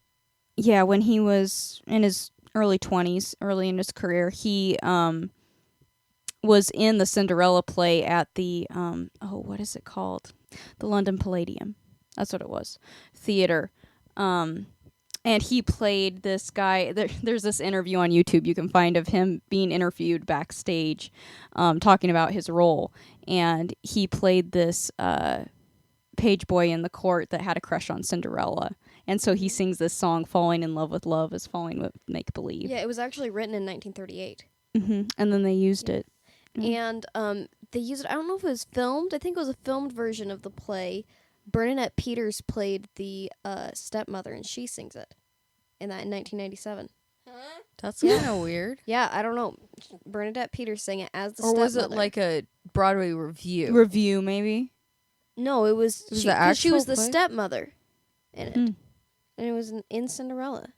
yeah, when he was in his early 20s, early in his career, he was in the Cinderella play at the what is it called? The London Palladium. That's what it was. Theater. And he played this guy. There's this interview on YouTube you can find of him being interviewed backstage, talking about his role. And he played this page boy in the court that had a crush on Cinderella. And so he sings this song, "Falling in Love with Love is falling with make believe." Yeah, it was actually written in 1938. And then they used it. And they used it. I don't know if it was filmed. I think it was a filmed version of the play. Bernadette Peters played the stepmother, and she sings it in 1997. That's kind of weird. Yeah, I don't know. Bernadette Peters sang it as the Or stepmother. was it like a Broadway review? Review, maybe? No, it was. Was She, the 'cause she was actual the play? stepmother in it, Hmm. and it was in Cinderella.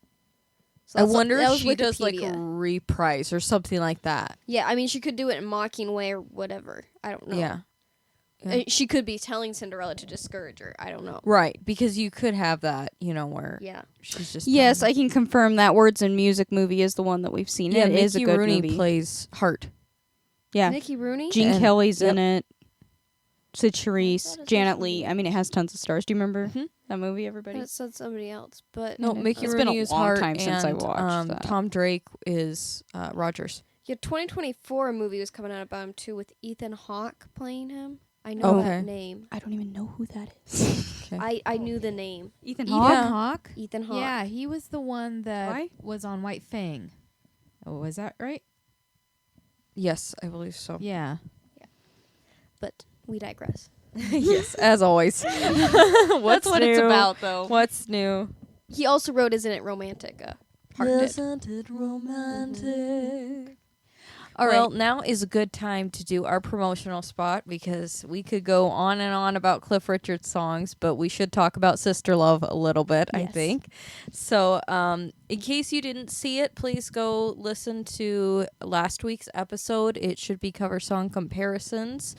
So I that's- wonder that if was she does like a Wikipedia. reprise or something like that. Yeah, I mean, she could do it in mocking way or whatever. I don't know. Yeah. Yeah. She could be telling Cinderella to discourage her. I don't know. Right, because you could have that, where Yeah. she's just Yes, telling- I can confirm that Words and Music movie is the one that we've seen. Yeah, It is a Mickey good Rooney movie. plays Heart. Yeah, Mickey Rooney. Gene And- Kelly's in yep. it. Sid I Charisse, thought it Janet was Leigh. somebody I mean, it has tons of stars. Do you remember Mhm. that movie, everybody? It said somebody else, but No, Mhm. Mickey It's been a Rooney is long Heart, time since I and watched that. Tom Drake is Rogers. yeah, 2024 a movie was coming out about him too with Ethan Hawke playing him. I know Okay. that name. I don't even know who that is. I knew the name. Ethan Ethan Hawke? Hawke. Ethan Hawke. Yeah, he was the one that Why? was on White Fang. Oh, was that right? Yes, I believe so. Yeah. But we digress. Yes, as always. What's That's what it's new? about, though. What's new? He also wrote "Isn't It Romantic?" Hart did. Isn't it romantic? All right. Well, now is a good time to do our promotional spot because we could go on and on about Cliff Richard's songs, but we should talk about Sister Love a little bit, I Yes. think. So, in case you didn't see it, please go listen to last week's episode. It should be cover song comparisons.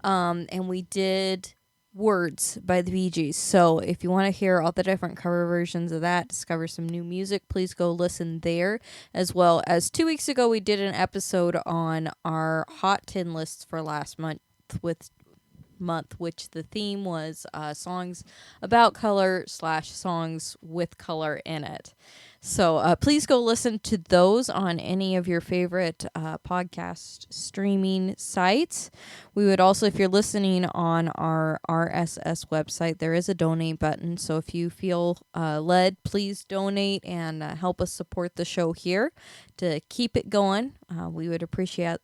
And we did Words by the Bee Gees. So if you want to hear all the different cover versions of that, discover some new music, please go listen there. As well as 2 weeks ago, we did an episode on our Hot 10 lists for last month, which the theme was songs about color / songs with color in it. So please go listen to those on any of your favorite podcast streaming sites. We would also, if you're listening on our RSS website, there is a donate button. So if you feel led, please donate and help us support the show here to keep it going. We would appreciate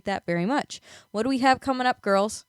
that very much. What do we have coming up, girls?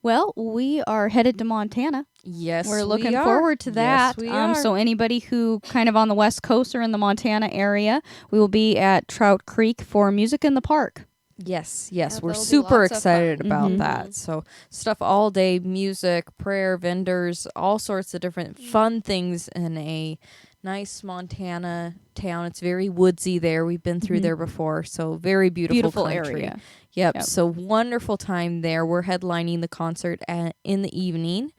Well, we are headed to Montana. Yes, We're looking we are. forward to that. Yes, we are. So anybody who kind of on the West Coast or in the Montana area, we will be at Trout Creek for Music in the Park. Yes, Yeah, we're that'll be super lots of excited fun. about Mhm. that. So stuff all day, music, prayer, vendors, all sorts of different fun things in a nice Montana town. It's very woodsy there. We've been through Mhm. there before, so very beautiful country. area. Yep. Yep. So wonderful time there. We're headlining the concert in the evening.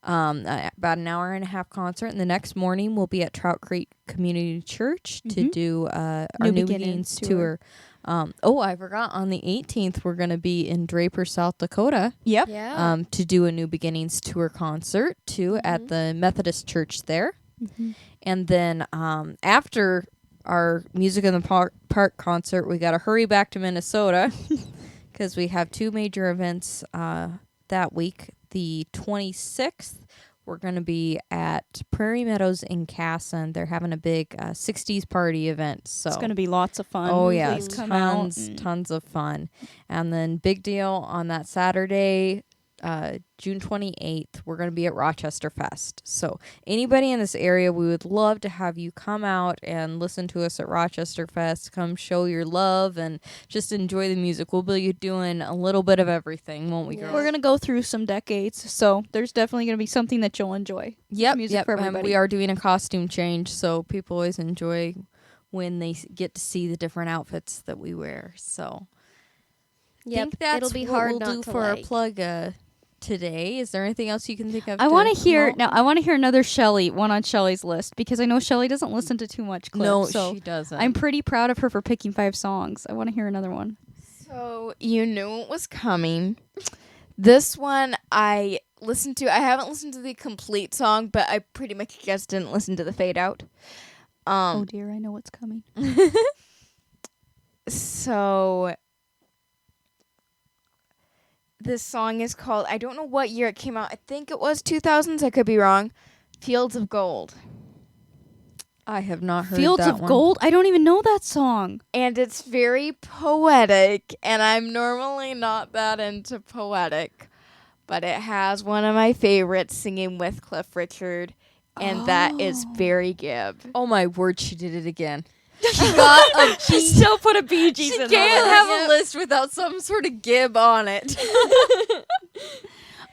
About an hour and a half concert, and the next morning we'll be at Trout Creek Community Church to Mhm. do our New New Beginnings Beginnings tour. I forgot on the 18th we're going to be in Draper, South Dakota, Yep. Yeah. to do a New Beginnings tour concert too at the Methodist Church there. And then after our Music in the Park concert, we got to hurry back to Minnesota because we have two major events that week. The 26th, we're going to be at Prairie Meadows in Casson. They're having a big 60s party event. So It's going to be lots of fun. oh yeah, Please come tons, out. tons of fun. And then big deal on that Saturday, June 28th, we're going to be at Rochester Fest. So anybody in this area, we would love to have you come out and listen to us at Rochester Fest. Come show your love and just enjoy the music. We'll be doing a little bit of everything, won't we, Yeah. girls? We're going to go through some decades, so there's definitely going to be something that you'll enjoy. Yep, music yep. for And everybody. we are doing a costume change, so people always enjoy when they get to see the different outfits that we wear. So Yep. think that's It'll be what hard we'll not do to for our like. plug today. Is there anything else you can think of? I want to to hear promote? now. I want to hear another Shelly one on Shelly's list because I know Shelly doesn't listen to too much clips. No, so she doesn't. I'm pretty proud of her for picking 5 songs. I want to hear another one. So you knew it was coming. This one I listened to. I haven't listened to the complete song, but I pretty much just didn't listen to the fade out. Oh dear, I know what's coming. So this song is called, I don't know what year it came out. I think it was 2000s. I could be wrong. Fields of Gold. I have not heard Fields that of one. Gold? I don't even know that song. And it's very poetic, and I'm normally not that into poetic, but it has one of my favorites singing with Cliff Richard, and that is Barry Gibb. Oh my word, she did it again. She still put a Bee Gees She in can't there. have a list without some sort of Gibb on it.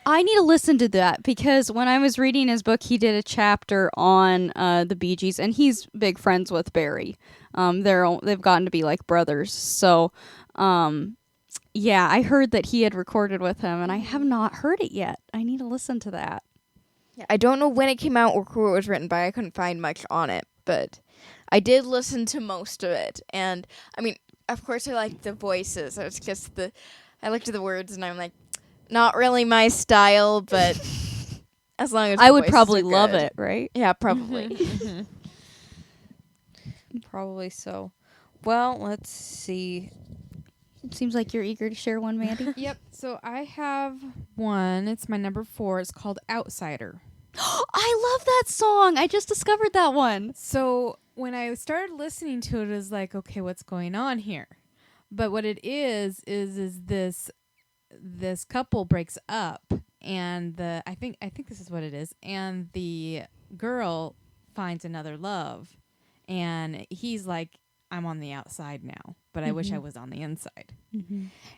I need to listen to that because when I was reading his book, he did a chapter on the Bee Gees, and he's big friends with Barry. They've gotten to be like brothers. So, yeah, I heard that he had recorded with him, and I have not heard it yet. I need to listen to that. I don't know when it came out or who it was written by. I couldn't find much on it, but I did listen to most of it. And, I mean, of course I like the voices. It's just I looked at the words, and I'm like, not really my style, but as long as I the would voices probably are love good. it, right? Yeah, probably. Probably so. Well, let's see. It seems like you're eager to share one, Mandy. Yep. So I have one. It's my number 4. It's called Outsider. I love that song. I just discovered that one. So when I started listening to it, it was like, okay, what's going on here? But what it is this couple breaks up, and I think this is what it is, and the girl finds another love, and he's like, I'm on the outside now, but I wish I was on the inside.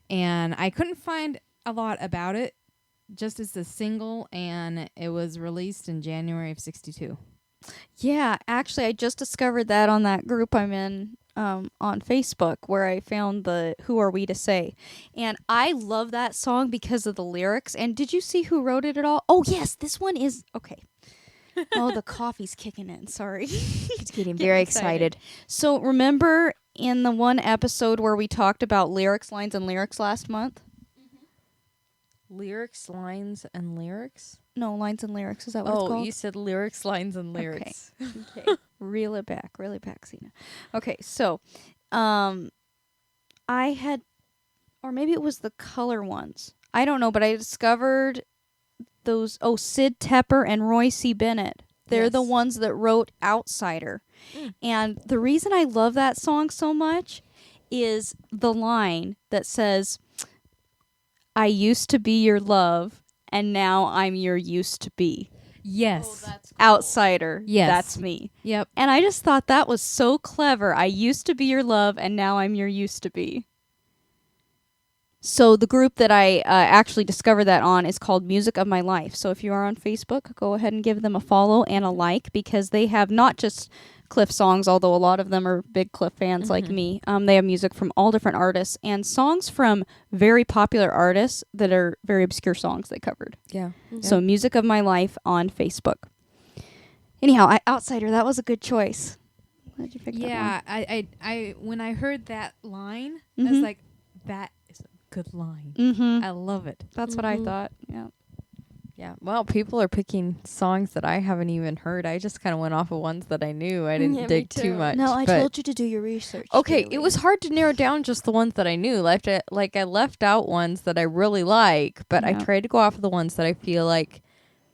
And I couldn't find a lot about it, just as a single, and it was released in January of '62. Yeah, actually, I just discovered that on that group I'm in on Facebook, where I found the Who Are We to Say. And I love that song because of the lyrics. And did you see who wrote it at all? Oh, yes, this one is... Okay. Oh, the coffee's kicking in. Sorry. It's getting very excited. So remember in the one episode where we talked about lyrics, lines, and lyrics last month? Lyrics, lines, and lyrics? No, lines and lyrics. Is that what it's Oh, called? you said lyrics, lines, and lyrics. Okay. Reel it back, Xena. Okay, so I had, or maybe it was the color ones. I don't know, but I discovered those, Sid Tepper and Roy C. Bennett. They're the Yes. ones that wrote Outsider. And the reason I love that song so much is the line that says, I used to be your love, and now I'm your used to be. Yes. Outsider. Yes. That's me. Yep. And I just thought that was so clever. I used to be your love, and now I'm your used to be. So the group that I actually discovered that on is called Music of My Life. So if you are on Facebook, go ahead and give them a follow and a like, because they have not just Cliff songs, although a lot of them are big Cliff fans like me. They have music from all different artists and songs from very popular artists that are very obscure songs they covered. Yeah. So Music of My Life on Facebook. Anyhow, Outsider, that was a good choice. Glad you picked that one. Yeah, I when I heard that line, I Mhm. was like, that is a good line. Mm-hmm. I love it. That's what I thought. Yeah. Yeah. Well, people are picking songs that I haven't even heard. I just kind of went off of ones that I knew. I didn't Yeah, me dig too too. much. No, I but- told you to do your research. Okay, Julie. it was hard to narrow down just the ones that I knew. I left out ones that I really like, but I Yeah. tried to go off of the ones that I feel like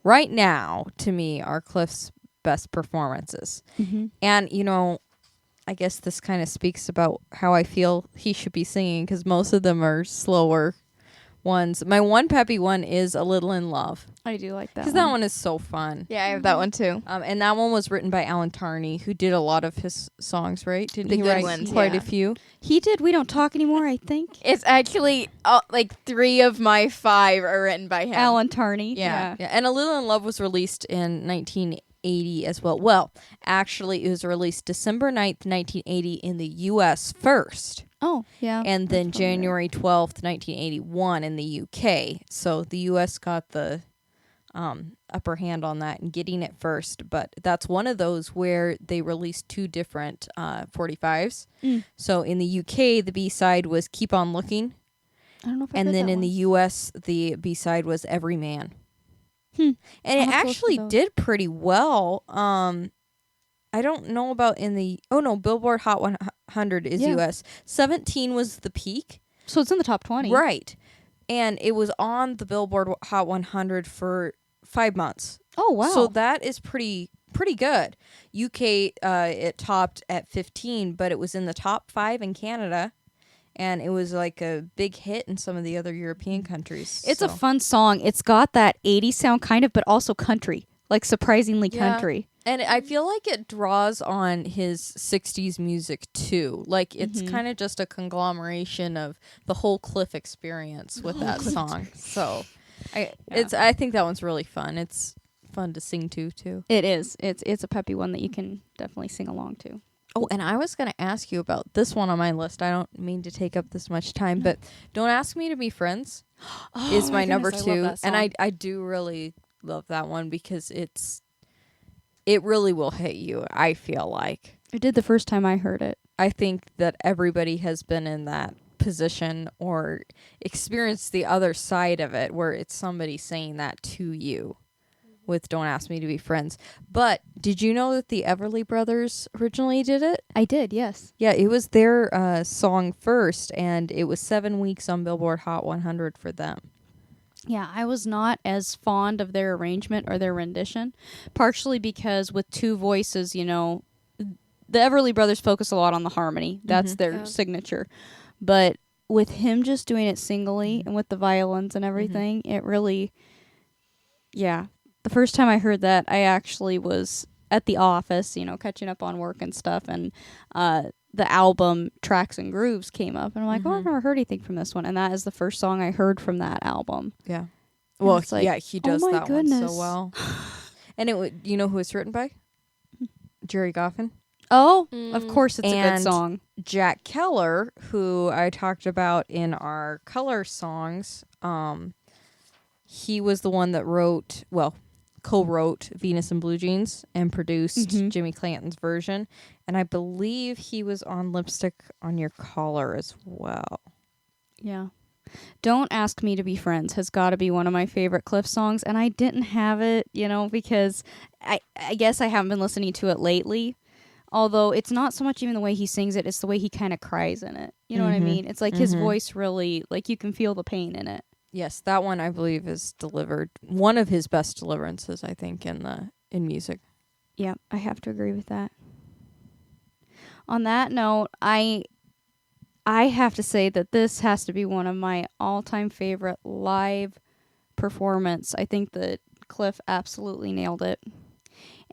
right now to me are Cliff's best performances. Mhm. And I guess this kind of speaks about how I feel he should be singing, because most of them are slower ones. My one peppy one is A Little in Love, I do like that. because that one is so fun. Yeah, I have that one too. And that one was written by Alan Tarney, who did a lot of his songs, right? Didn't The he good write ones, quite yeah. a few? He did. We Don't Talk Anymore, I think. It's actually like 3 of my 5 are written by him. Alan Tarney. Yeah. Yeah, and A Little in Love was released in 1980 as well. Well, actually, it was released December 9th, 1980 in the U.S. first, Oh, yeah. and that's then probably right. January 12th, 1981 in the UK. So the U.S. got the upper hand on that and getting it first. But that's one of those where they released 2 different 45s. So in the UK, the B-side was Keep On Looking. I don't know if I And heard then that in one. the US, the B-side was Every Man. Hmm. And I'll it have to listen to actually those. did pretty well. I don't know about Billboard Hot 100 is Yeah. US. 17 was the peak. So it's in the top 20. Right. And it was on the Billboard Hot 100 for 5 months. Oh, wow. So that is pretty good. UK, it topped at 15, but it was in the top 5 in Canada. And it was like a big hit in some of the other European countries. It's a fun song. It's got that 80s sound kind of, but also country. Like surprisingly country. And I feel like it draws on his 60s music too. Like it's kind of just a conglomeration of the whole Cliff experience with that song. So I think that one's really fun. It's fun to sing to too. It is. It's a peppy one that you can definitely sing along to. Oh, and I was going to ask you about this one on my list. I don't mean to take up this much time, but Don't Ask Me to Be Friends is my number goodness, I love 2. that And song. I do really love that one because it really will hit you, I feel like. It did the first time I heard it. I think that everybody has been in that position or experienced the other side of it where it's somebody saying that to you with Don't Ask Me to Be Friends. But did you know that the Everly Brothers originally did it? I did, yes. Yeah, it was their song first, and it was 7 weeks on Billboard Hot 100 for them. Yeah, I was not as fond of their arrangement or their rendition, partially because with 2 voices, the Everly Brothers focus a lot on the harmony. That's their signature. But with him just doing it singly and with the violins and everything, it really, the first time I heard that, I actually was at the office, catching up on work and stuff, and the album Tracks and Grooves came up, and I'm like, oh, I've never heard anything from this one, and that is the first song I heard from that album. Yeah. Well, it's like, he does oh my that goodness. one so well. And you know who it's written by? Jerry Goffin. Oh, of course it's a And good song. Jack Keller, who I talked about in our color songs, he was the one that co-wrote Venus and Blue Jeans and produced Jimmy Clanton's version. And I believe he was on Lipstick on Your Collar as well. Yeah. Don't Ask Me to Be Friends has got to be one of my favorite Cliff songs, and I didn't have it, because I guess I haven't been listening to it lately. Although it's not so much even the way he sings it, it's the way he kind of cries in it. You know what I mean? It's like his voice really, like you can feel the pain in it. Yes, that one I believe is delivered one of his best deliverances, I think, in music. Yeah, I have to agree with that. On that note, I have to say that this has to be one of my all-time favorite live performance. I think that Cliff absolutely nailed it.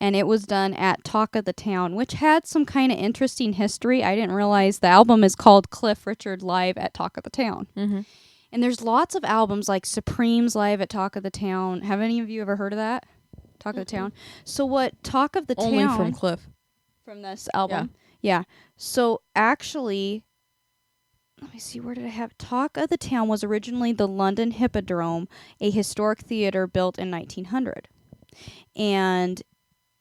And it was done at Talk of the Town, which had some kind of interesting history. I didn't realize the album is called Cliff Richard Live at Talk of the Town. Mm-hmm. And there's lots of albums like Supreme's Live at Talk of the Town. Have any of you ever heard of that? Talk of the Town. So what Talk of the Only Town... from Cliff. From this album. Yeah. So actually... Let me see, where did I have... Talk of the Town was originally the London Hippodrome, a historic theater built in 1900. And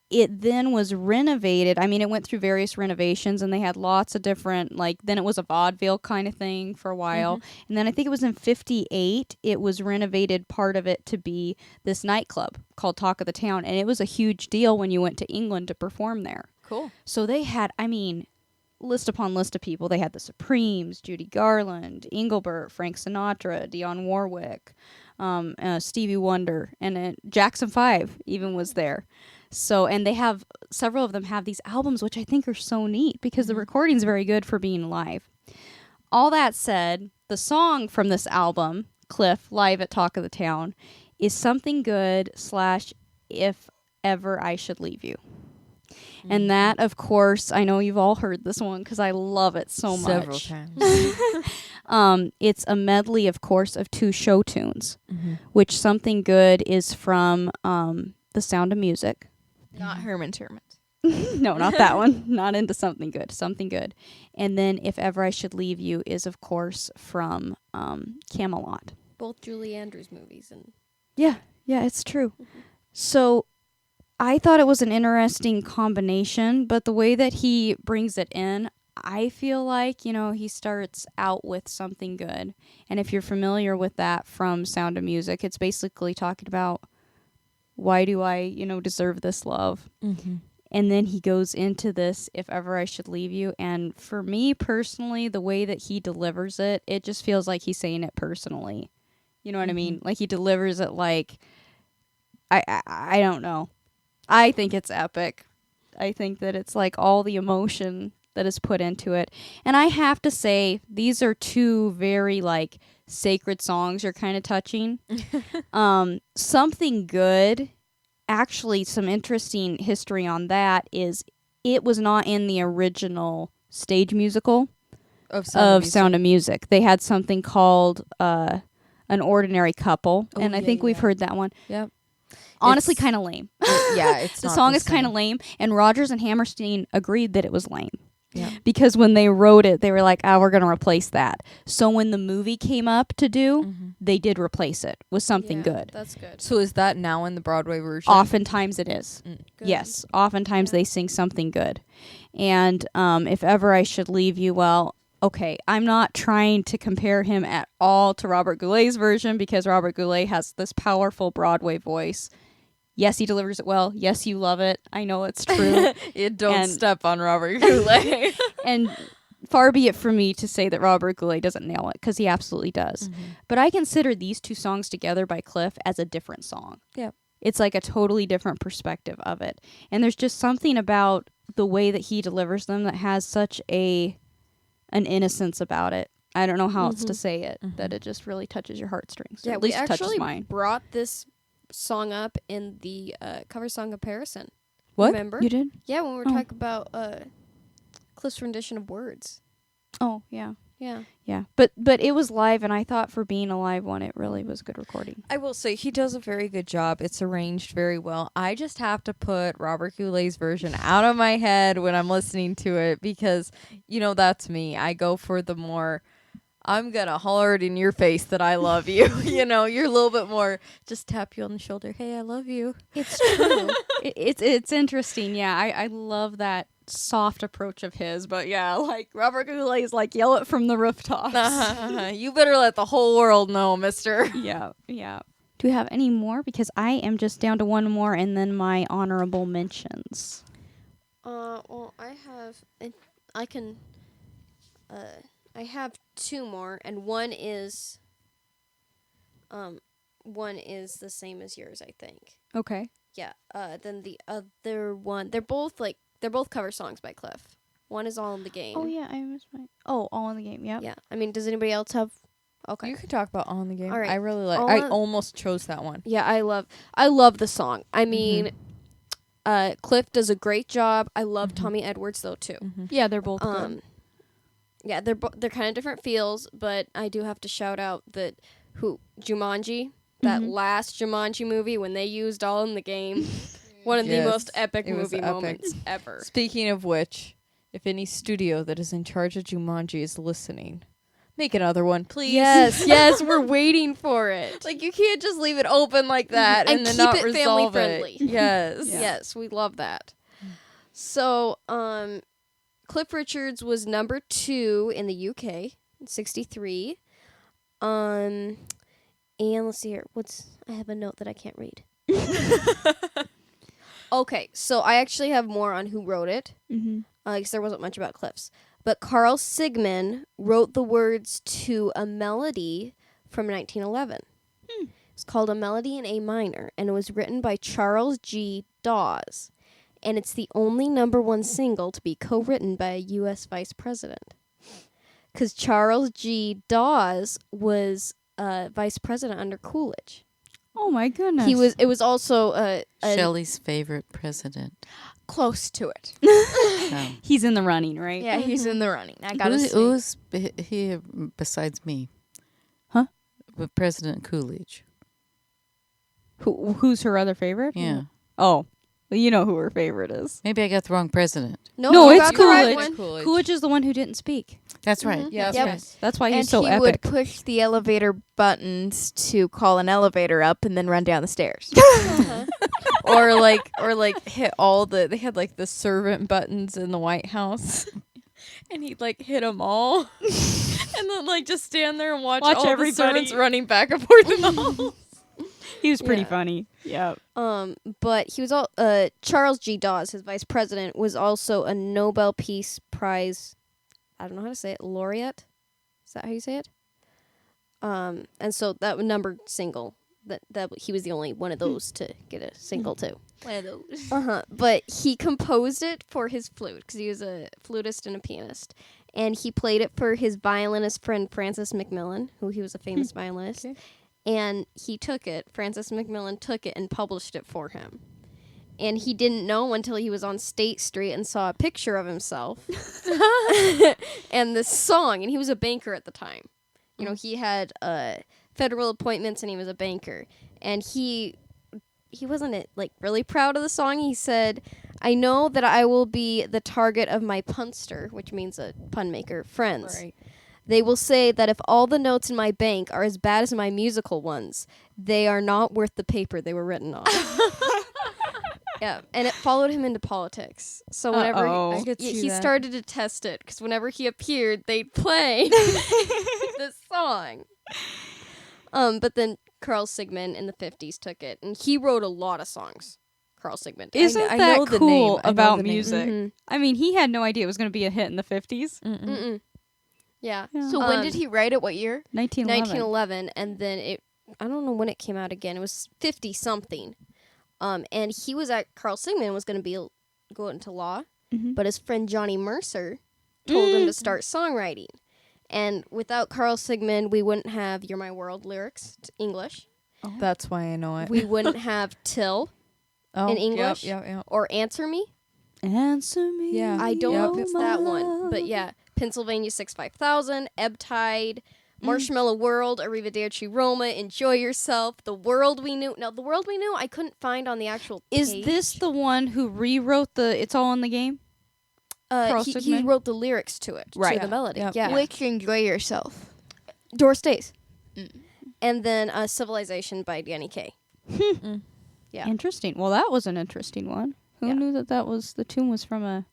it then was renovated. I mean, it went through various renovations, and they had lots of different, then it was a vaudeville kind of thing for a while. And then I think it was in 58, it was renovated, part of it, to be this nightclub called Talk of the Town. And it was a huge deal when you went to England to perform there. Cool. So they had, list upon list of people. They had the Supremes, Judy Garland, Engelbert, Frank Sinatra, Dionne Warwick, Stevie Wonder, and Jackson 5 even was there. So, and they have, several of them have these albums, which I think are so neat because the recording's very good for being live. All that said, the song from this album, Cliff, Live at Talk of the Town, is Something Good / If Ever I Should Leave You. And that, of course, I know you've all heard this one because I love it so much. Several times. It's a medley, of course, of 2 show tunes, which Something Good is from The Sound of Music. Not Herman's Hermits. No, not that one. Not into Something Good. Something Good. And then If Ever I Should Leave You is, of course, from Camelot. Both Julie Andrews movies and Yeah, it's true. So I thought it was an interesting combination, but the way that he brings it in, I feel like, he starts out with something good. And if you're familiar with that from Sound of Music, it's basically talking about why do I, deserve this love? Mm-hmm. And then he goes into this, if ever I should leave you. And for me personally, the way that he delivers it, it just feels like he's saying it personally. You know what I mean? Like he delivers it like, I don't know. I think it's epic. I think that it's like all the emotion that is put into it. And I have to say, these are two very like sacred songs you're kind of touching. Something Good, actually some interesting history on that is it was not in the original stage musical Of Sound of Music. They had something called An Ordinary Couple, Oh, and I yeah, think we've yeah. heard that one. Yep. Honestly, It's- kind of lame. Yeah, it's The not song is kind same. of lame, and Rodgers and Hammerstein agreed that it was lame. Yeah. Because when they wrote it, they were like, we're going to replace that. So when the movie came up to do, Mm-hmm. they did replace it with something Yeah, good. That's good. So is that now in the Broadway version? Oftentimes it is. Good. Yes, oftentimes Yeah. they sing something good. And if ever I should leave you, well, okay, I'm not trying to compare him at all to Robert Goulet's version because Robert Goulet has this powerful Broadway voice. Yes, he delivers it well. Yes, you love it. I know it's true. You don't And- step on Robert Goulet. And far be it from me to say that Robert Goulet doesn't nail it, because he absolutely does. But I consider these two songs together by Cliff as a different song. Yep. It's like a totally different perspective of it. And there's just something about the way that he delivers them that has such an innocence about it. I don't know how else to say it, that it just really touches your heartstrings. Or Yeah, at we least it touches actually mine. brought this song up in the cover song comparison. What? Remember? You did? Yeah, when we were Oh. talking about Cliff's rendition of Words. Oh, yeah. Yeah. Yeah. But it was live, and I thought for being a live one, it really was good recording. I will say he does a very good job. It's arranged very well. I just have to put Robert Goulet's version out of my head when I'm listening to it because, that's me. I go for the more, I'm going to holler it in your face that I love you. You're a little bit more, just tap you on the shoulder. Hey, I love you. It's true. It's interesting. Yeah, I love that soft approach of his. But yeah, like Robert Goulet is like, yell it from the rooftops. You better let the whole world know, mister. Yeah. Do we have any more? Because I am just down to one more, and then my honorable mentions. Well, I have two more, and one is the same as yours, I think. Okay. Yeah. Then the other one, they're both cover songs by Cliff. One is All in the Game. Oh yeah, I missed my. Oh, All in the Game. Yep. Yeah. I mean, does anybody else have? Okay. You can talk about On the Game. All right. I really like. All I on- almost chose that one. Yeah, I love the song. I mean, Cliff does a great job. I love Tommy Edwards though too. Yeah, they're both good. Yeah, they're kind of different feels, but I do have to shout out that Jumanji, that last Jumanji movie when they used All in the Game, one of the Yes, most epic it was movie epic. moments ever. Speaking of which, if any studio that is in charge of Jumanji is listening, make another one, please. Yes, we're waiting for it. Like you can't just leave it open like that And and then keep not it family resolve friendly. it. Yes. Yes, we love that. So, Cliff Richards was number 2 in the UK in 63. And let's see here. I have a note that I can't read. Okay, so I actually have more on who wrote it. Because there wasn't much about Cliff's. But Carl Sigman wrote the words to a melody from 1911. It's called A Melody in A Minor, and it was written by Charles G. Dawes. And it's the only number 1 single to be co-written by a U.S. vice president. Because Charles G. Dawes was vice president under Coolidge. Oh my goodness. It was also Shelley's favorite president. Close to it. Oh. He's in the running, right? Yeah, he's in the running. I gotta Who- say. Who's he besides me? Huh? With President Coolidge. Who's her other favorite? Yeah. Oh, Well, you know who her favorite is. Maybe I got the wrong president. No, you it's got the right Coolidge. one. Coolidge. Coolidge is the one who didn't speak. That's right. Mhm. Yeah, Yep. right. That's why he's And so he epic. would push the elevator buttons to call an elevator up and then run down the stairs. or like hit all the. They had like the servant buttons in the White House, and he'd like hit them all, and then like just stand there and watch all everybody. the servants running back and forth in the hall. He was pretty Yeah. funny. Yeah. But he was all Charles G. Dawes, his vice president, was also a Nobel Peace Prize. I don't know how to say it. Laureate. Is that how you say it? And so that numbered single. That he was the only one of those to get a single too. One of those. But he composed it for his flute because he was a flutist and a pianist, and he played it for his violinist friend Francis McMillan, who he was a famous violinist. Okay. And he took it. Francis McMillan took it and published it for him. And he didn't know until he was on State Street and saw a picture of himself and this song. And he was a banker at the time. You know, he had federal appointments and he was a banker. And he wasn't like really proud of the song. He said, "I know that I will be the target of my punster," which means a pun maker, friends. Right. They will say that if all the notes in my bank are as bad as my musical ones, they are not worth the paper they were written on. Yeah, and it followed him into politics. So whenever Uh-oh. I could see he that. started to test it, because whenever he appeared, they'd play this song. But then Carl Sigmund in the 50s took it, and he wrote a lot of songs. Carl Sigmund. Isn't I that know the cool name. I know about the name. music? Mhm. I mean, he had no idea it was going to be a hit in the 50s. Mm-mm. Yeah. So when did he write it? What year? 1911. 1911, and then I don't know when it came out again. It was 50 something. And he was Carl Sigmund was going to go into law, Mhm. but his friend Johnny Mercer told him to start songwriting. And without Carl Sigmund, we wouldn't have "You're My World" lyrics to English. That's why I know it. We wouldn't have "Till" Oh, in English. Yep. or "Answer Me." Answer me. Yeah. I don't know if it's my that one, but love. yeah, Pennsylvania 65000, Ebb Tide, Marshmallow World, Arrivederci Roma, Enjoy Yourself, The World We Knew. Now, The World We Knew, I couldn't find on the actual Is page. this the one who rewrote the It's All in the Game? Carl He Sigmund? wrote the lyrics to it, Right. to the melody. Yep. Yeah. Which Enjoy Yourself. Doris Days. Mm. And then Civilization by Danny Kaye. Yeah. Interesting. Well, that was an interesting one. Who Yeah. knew that was the tune was from a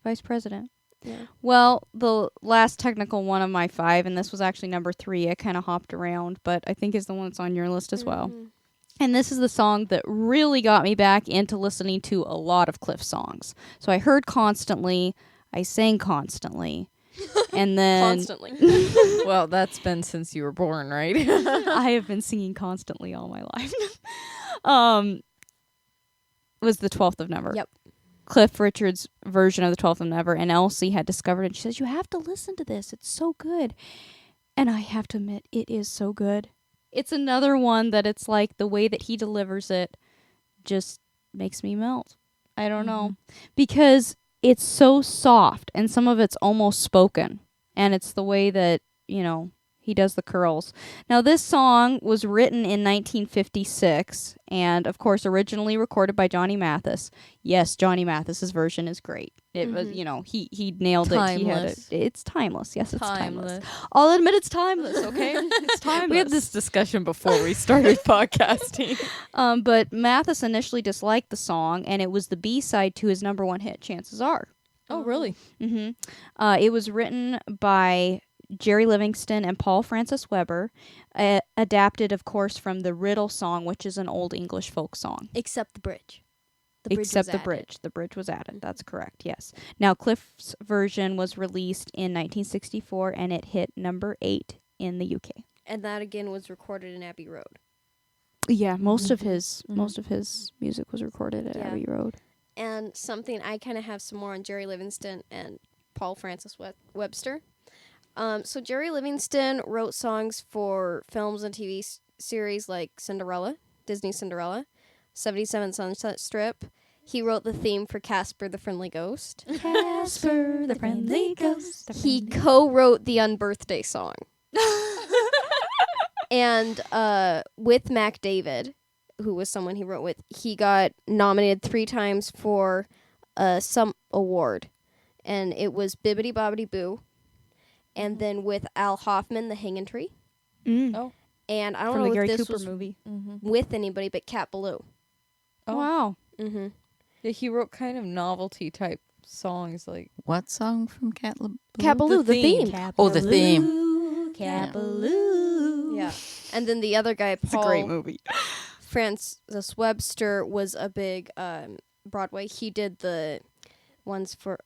vice president? Yeah. Well, the last technical one of my 5, and this was actually number 3. I kind of hopped around, but I think is the one that's on your list as well. Mhm. And this is the song that really got me back into listening to a lot of Cliff songs. So I heard constantly, I sang constantly, and then Constantly. Well, that's been since you were born, right? I have been singing constantly all my life. Was the 12th of Never. Yep. Cliff Richard's version of the 12th of Never, and Elsie had discovered it. She says, "You have to listen to this. It's so good." And I have to admit, it is so good. It's another one that it's like the way that he delivers it just makes me melt. I don't know. Because it's so soft, and some of it's almost spoken. And it's the way that, he does the curls. Now, this song was written in 1956 and, of course, originally recorded by Johnny Mathis. Yes, Johnny Mathis's version is great. It was, he nailed it. He had Timeless. it's timeless. Yes, it's timeless. Timeless. I'll admit it's timeless, okay? It's timeless. We had this discussion before we started podcasting. But Mathis initially disliked the song, and it was the B-side to his number 1 hit, Chances Are. Oh, really? It was written by Jerry Livingston and Paul Francis Weber, adapted, of course, from the Riddle song, which is an old English folk song. Except the bridge. Except the bridge. The bridge was added. That's correct, yes. Now, Cliff's version was released in 1964, and it hit number 8 in the UK. And that, again, was recorded in Abbey Road. Yeah, most of his music was recorded at Yeah. Abbey Road. And something I kind of have some more on Jerry Livingston and Paul Francis Webster. So Jerry Livingston wrote songs for films and TV series like Cinderella, Disney Cinderella, 77 Sunset Strip. He wrote the theme for Casper the Friendly Ghost. Casper, the friendly ghost. He co-wrote the Unbirthday song. And with Mac David, who was someone he wrote with, he got nominated 3 times for some award, and it was Bibbidi Bobbidi Boo, and then with Al Hoffman, The Hanging Tree, Oh. and I don't From know the if Gary this Cooper was movie. with anybody, but Cat Ballou. Oh. Wow. Mm-hmm. Yeah, he wrote kind of novelty type songs like What song from Cat Ballou? Cat Ballou, the theme. Oh, the theme. Cat Yeah. Ballou. Yeah, and then the other guy, It's a Paul great movie. Francis Webster, was a big Broadway. He did the ones for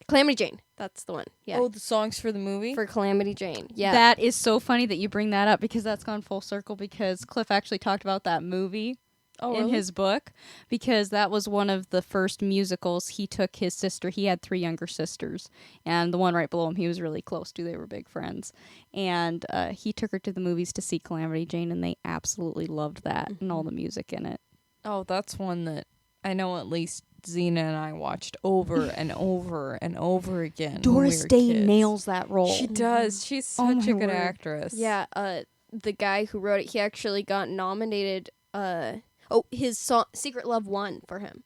Calamity Jane. That's the one. Yeah, oh, the songs for the movie. for Calamity Jane. Yeah, That is so funny that you bring that up because that's gone full circle because Cliff actually talked about that movie oh, in really? his book because that was one of the first musicals he took his sister. He had 3 younger sisters, and the one right below him he was really close to. They were big friends. And he took her to the movies to see Calamity Jane, and they absolutely loved that and all the music in it. Oh, that's one that I know at least Xena and I watched over and over and over again. when Doris we were Day kids. nails that role. She does. She's Oh such my a good word. actress. yeah. The guy who wrote it, he actually got nominated. His song "Secret Love" won for him.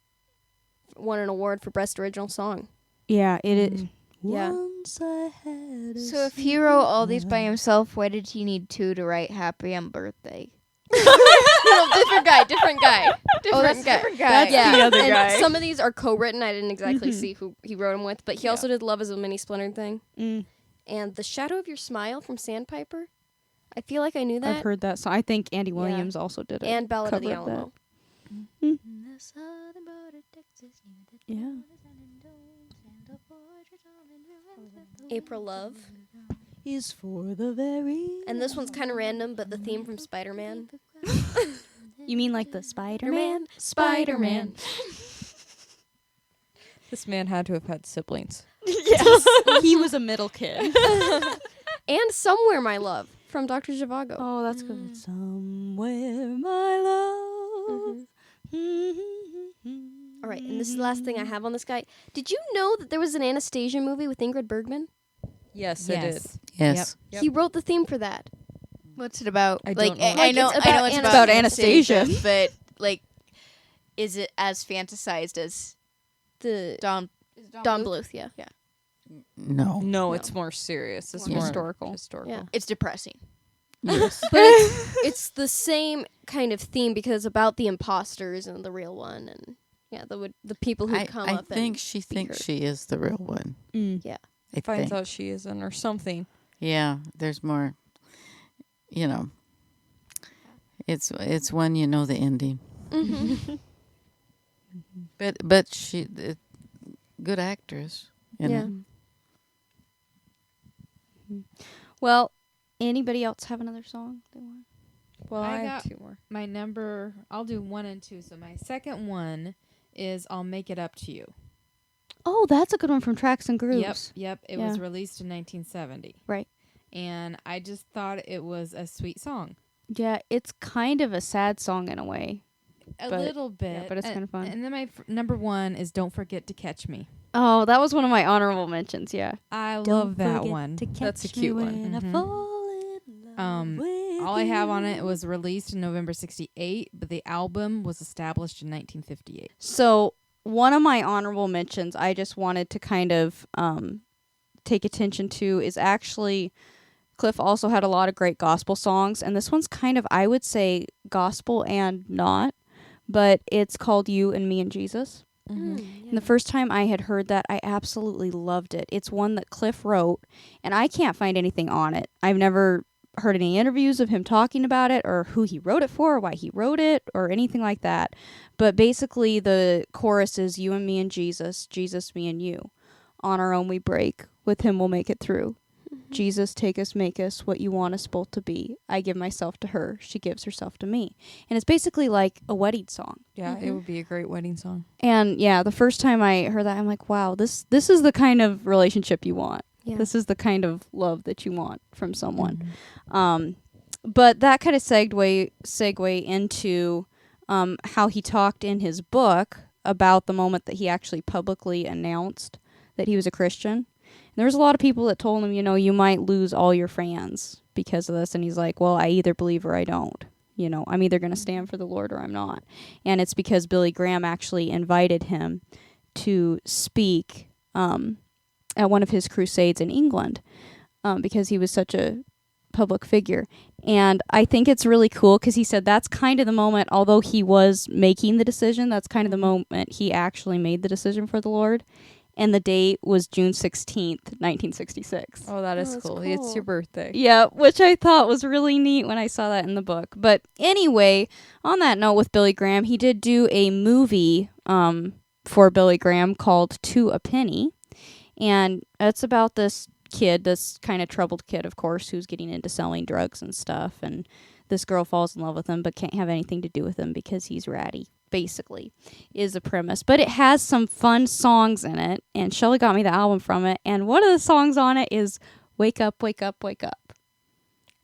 Won an award for best original song. Yeah, it is. Yeah. Once I had a So if he wrote all these by himself, why did he need 2 to write "Happy on Birthday"? No, different guy. Different guy. Oh, that's a guy. different guy. That's Yeah, the other and guy. some of these are co-written. I didn't exactly Mhm. see who he wrote them with, but he also did "Love Is a Mini Splintered Thing" Mm, and "The Shadow of Your Smile" from Sandpiper. I feel like I knew that. I've heard that song. I think Andy Williams also did it. And "Ballad of the cover of that. Alamo." Yeah. April Love. Is for the very. And this one's kind of random, but the theme from Spider-Man. You mean like the Spider-Man? Spider-Man. This man had to have had siblings. Yes. He was a middle kid. And "Somewhere, My Love" from Dr. Zhivago. Oh, that's good. Somewhere, my love. All right, and this is the last thing I have on this guy. Did you know that there was an Anastasia movie with Ingrid Bergman? Yes, I did. Yes. Yep. He wrote the theme for that. What's it about? I like don't know. I know, Like, I know it's it's about about Anastasia. Anastasia, but like, is it as fantasized as The Don Bluth, yeah. No. No, it's more serious. It's More more historical. Historical. Yeah. It's depressing. Yes. But it's the same kind of theme because it's about the imposters and the real one, and the people who come I up. think and she be thinks her. she is the real one. Yeah. I Finds think. out she isn't or something. Yeah, there's more. You know, it's when you know the ending. Mm-hmm. But she, good actress. You Yeah. know. Well, anybody else have another song they want? Well, I I, have got- 2 more. My number, I'll do 1 and 2. So my second one is "I'll Make It Up to You." Oh, that's a good one from Tracks and Grooves. Yep. It Yeah. was released in 1970. Right. And I just thought it was a sweet song. Yeah, it's kind of a sad song in a way. A But- little bit. yeah, but it's And- kinda fun. And then my number 1 is "Don't Forget to Catch Me." Oh, that was one of my honorable mentions, yeah. I love that one. That's a cute one. Mhm. All I have on it was released in November 68, but the album was established in 1958. So, one of my honorable mentions I just wanted to kind of take attention to is actually Cliff also had a lot of great gospel songs, and this one's kind of, I would say, gospel and not, but it's called You and Me and Jesus. And the first time I had heard that, I absolutely loved it. It's one that Cliff wrote, and I can't find anything on it. I've never heard any interviews of him talking about it or who he wrote it for or why he wrote it or anything like that. But basically the chorus is "You and me and Jesus, Jesus, me and you. On our own we break, with him we'll make it through. Jesus, take us, make us what you want us both to be. I give myself to her, she gives herself to me." And it's basically like a wedding song. Yeah, it would be a great wedding song. And yeah, the first time I heard that, I'm like, wow, this is the kind of relationship you want. Yeah. This is the kind of love that you want from someone. But that kind of segue into how he talked in his book about the moment that he actually publicly announced that he was a Christian. And there was a lot of people that told him, you might lose all your fans because of this. And he's like, well, I either believe or I don't. You know, I'm either going to stand for the Lord or I'm not. And it's because Billy Graham actually invited him to speak at one of his crusades in England because he was such a public figure. And I think it's really cool because he said that's kind of the moment, although he was making the decision, that's kind of the moment he actually made the decision for the Lord. And the date was June 16th, 1966. Oh, that is that's cool. cool. It's your birthday. Yeah, which I thought was really neat when I saw that in the book. But anyway, on that note with Billy Graham, he did do a movie for Billy Graham called To a Penny. And it's about this kid, this kind of troubled kid, of course, who's getting into selling drugs and stuff. And this girl falls in love with him but can't have anything to do with him because he's ratty, basically, is the premise. But it has some fun songs in it. And Shelly got me the album from it. And one of the songs on it is Wake Up, Wake Up, Wake Up.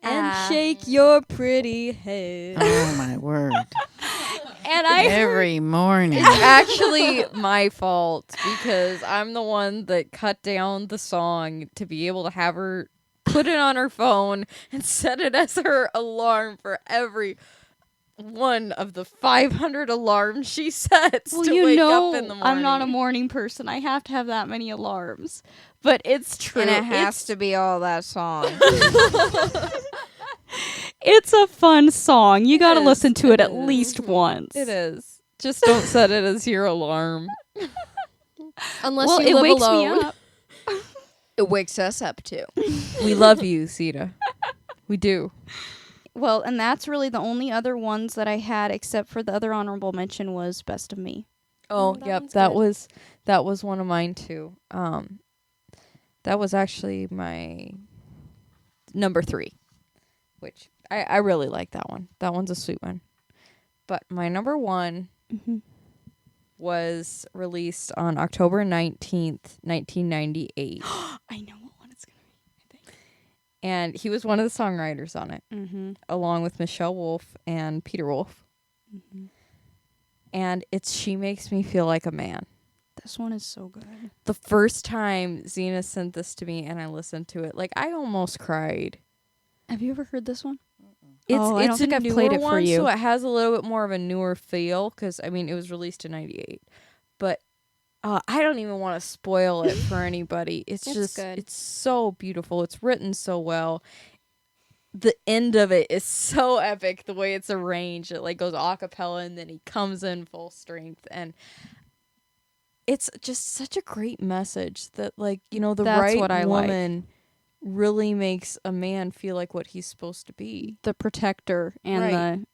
And shake your pretty head. Oh my word! And I Every morning. It's actually my fault because I'm the one that cut down the song to be able to have her put it on her phone and set it as her alarm for every one of the 500 alarms she sets well, to you wake know, up in the morning. I'm not a morning person. I have to have that many alarms. But it's true. And it has to be all that song. It's a fun song. You got to is. listen to it at is. least once. It is. Just don't set it as your alarm. Unless Well, you it live wakes alone. me up. It wakes us up too. We love you, Sita. We do. Well, and that's really the only other ones that I had, except for the other honorable mention was Best of Me. Oh, that yep. one's That good. was one of mine too. That was actually my number 3, which I really like that one. That one's a sweet one. But my number 1 Mm-hmm. was released on October 19th, 1998. I know what one it's going to And he was one of the songwriters on it, be. Mm-hmm. along with Michelle Wolf and Peter Wolf. Mm-hmm. And it's She Makes Me Feel Like a Man. This one is so good. The first time Xena sent this to me and I listened to it, like, I almost cried. Have you ever heard this one? It's I don't think a I've newer played it for one, you. so it has a little bit more of a newer feel because I mean it was released in '98, but I don't even want to spoil it for anybody. It's just good. it's so beautiful. It's written so well. The end of it is so epic. The way it's arranged, it like goes a cappella and then he comes in full strength, and it's just such a great message that like the That's right what I like. woman really makes a man feel like what he's supposed to be. The protector and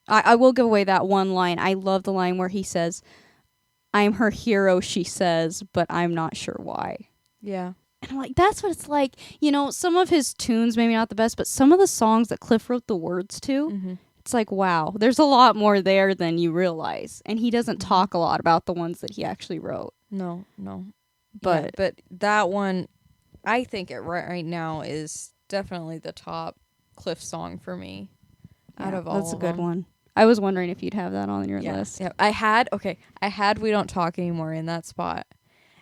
Right. I will give away that one line. I love the line where he says, "I'm her hero," she says, "but I'm not sure why." Yeah. And I'm like, that's what it's like. You know, some of his tunes, maybe not the best, but some of the songs that Cliff wrote the words to, Mm-hmm. it's like, wow, there's a lot more there than you realize. And he doesn't talk a lot about the ones that he actually wrote. No. But- but that one, I think it right now is definitely the top Cliff song for me. Out of all that's a of good them. one. I was wondering if you'd have that on your list. Yeah. I had We Don't Talk Anymore in that spot.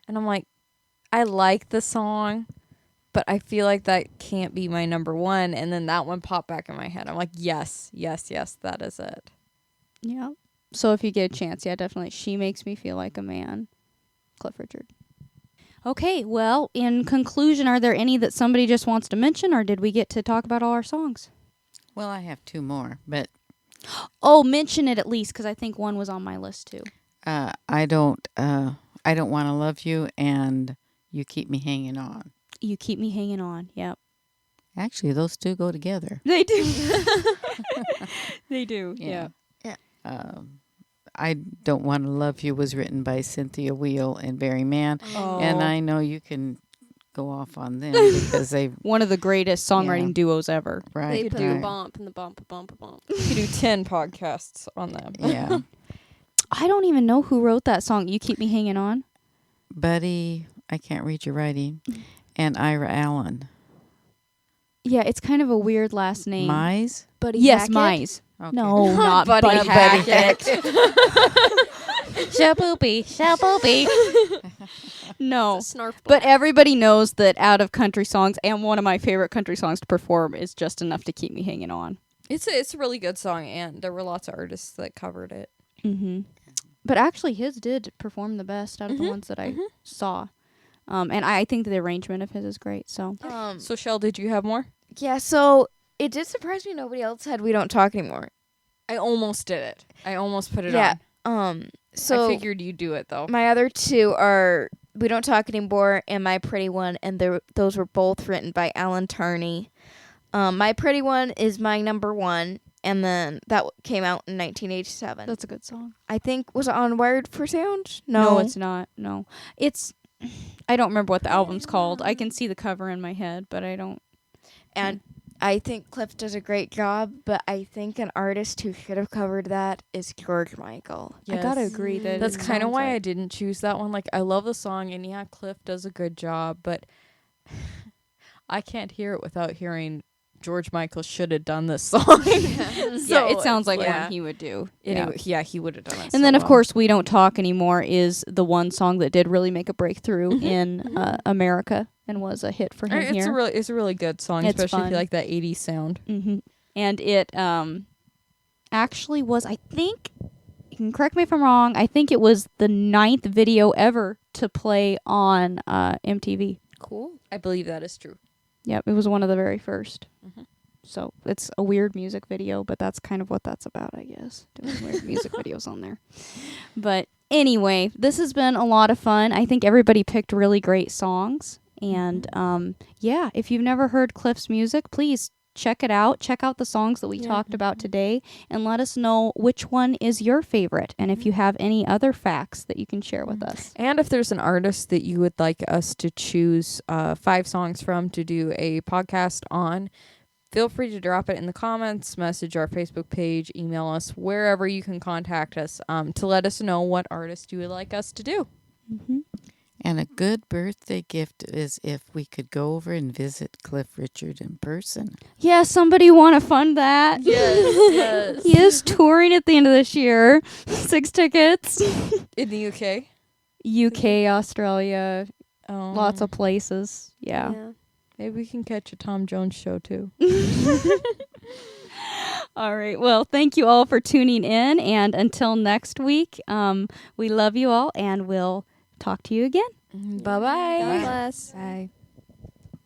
And I'm like, I like the song, but I feel like that can't be my number 1. And then that one popped back in my head. I'm like, yes, that is it. Yeah. So if you get a chance, yeah, definitely. She Makes Me Feel Like a Man. Cliff Richard. Okay, well, in conclusion, are there any that somebody just wants to mention, or did we get to talk about all our songs? Well, I have 2 more, but Oh, mention it at least, because I think one was on my list too. I don't want to love you, and You Keep Me Hanging On. You Keep Me Hanging On. Yep. Actually, those 2 go together. They do. They do. Yeah. I Don't Want to Love You was written by Cynthia Weil and Barry Mann, and I know you can go off on them because they One of the greatest songwriting Yeah. duos ever. right. They put right. the bump and the bump, bump, bump. You could do 10 podcasts on them. Yeah. I don't even know who wrote that song, You Keep Me Hanging On. Buddy, I can't read your writing, and Ira Allen. Yeah, it's kind of a weird last name. Mize? Buddy Yes, Hackett? Mize. Okay. No, not Buddy Buddy Hackett. Shaboopy, shaboopy. No. It's a snarf But black. everybody knows that out of country songs, and one of my favorite country songs to perform is Just Enough to Keep Me Hanging On. It's a really good song, and there were lots of artists that covered it. Mm-hmm. But actually, his did perform the best out of the ones that I saw. And I think the arrangement of his is great. So So, Shell, did you have more? Yeah, so it did surprise me nobody else had We Don't Talk Anymore. I almost did it. I almost put it Yeah. on. So I figured you'd do it, though. my other two are We Don't Talk Anymore and My Pretty One, and those were both written by Alan Tarney. My Pretty One is my number one, and then that came out in 1987. that's a good song. I think, was it on Wired for Sound? No, it's not. No. It's I don't remember what the album's called. I can see the cover in my head, but I don't. And I think Cliff does a great job, but I think an artist who should have covered that is George Michael. I gotta agree that That's it kind of sounds why I like- didn't choose that one. Like, I love the song, and yeah, Cliff does a good job, but I can't hear it without hearing George Michael should have done this song. yeah, it sounds like yeah. one he would do. Anyway, yeah, he would have done it. And then, of course, We Don't Talk Anymore is the one song that did really make a breakthrough in America and was a hit for him it's here. a really good song, It's especially if fun. you like that 80s sound. Mm-hmm. And it actually was, I think, you can correct me if I'm wrong, I think it was the 9th video ever to play on MTV. Cool. I believe that is true. Yep, it was one of the very first. Mhm. So it's a weird music video, but that's kind of what that's about, I guess. Doing weird music videos on there. But anyway, this has been a lot of fun. I think everybody picked really great songs. And yeah, if you've never heard Cliff's music, please check it out. Check out the songs that we talked about today and let us know which one is your favorite and if you have any other facts that you can share with us. And if there's an artist that you would like us to choose 5 songs from to do a podcast on, feel free to drop it in the comments, message our Facebook page, email us, wherever you can contact us to let us know what artist you would like us to do. Mm-hmm. And a good birthday gift is if we could go over and visit Cliff Richard in person. Yeah, somebody want to fund that? Yes. He is touring at the end of this year. 6 tickets. In the UK? UK, Australia, Oh, lots of places. Yeah. maybe we can catch a Tom Jones show too. All right. Well, thank you all for tuning in. And until next week, we love you all and we'll talk to you again. Bye-bye. God bless. Bye.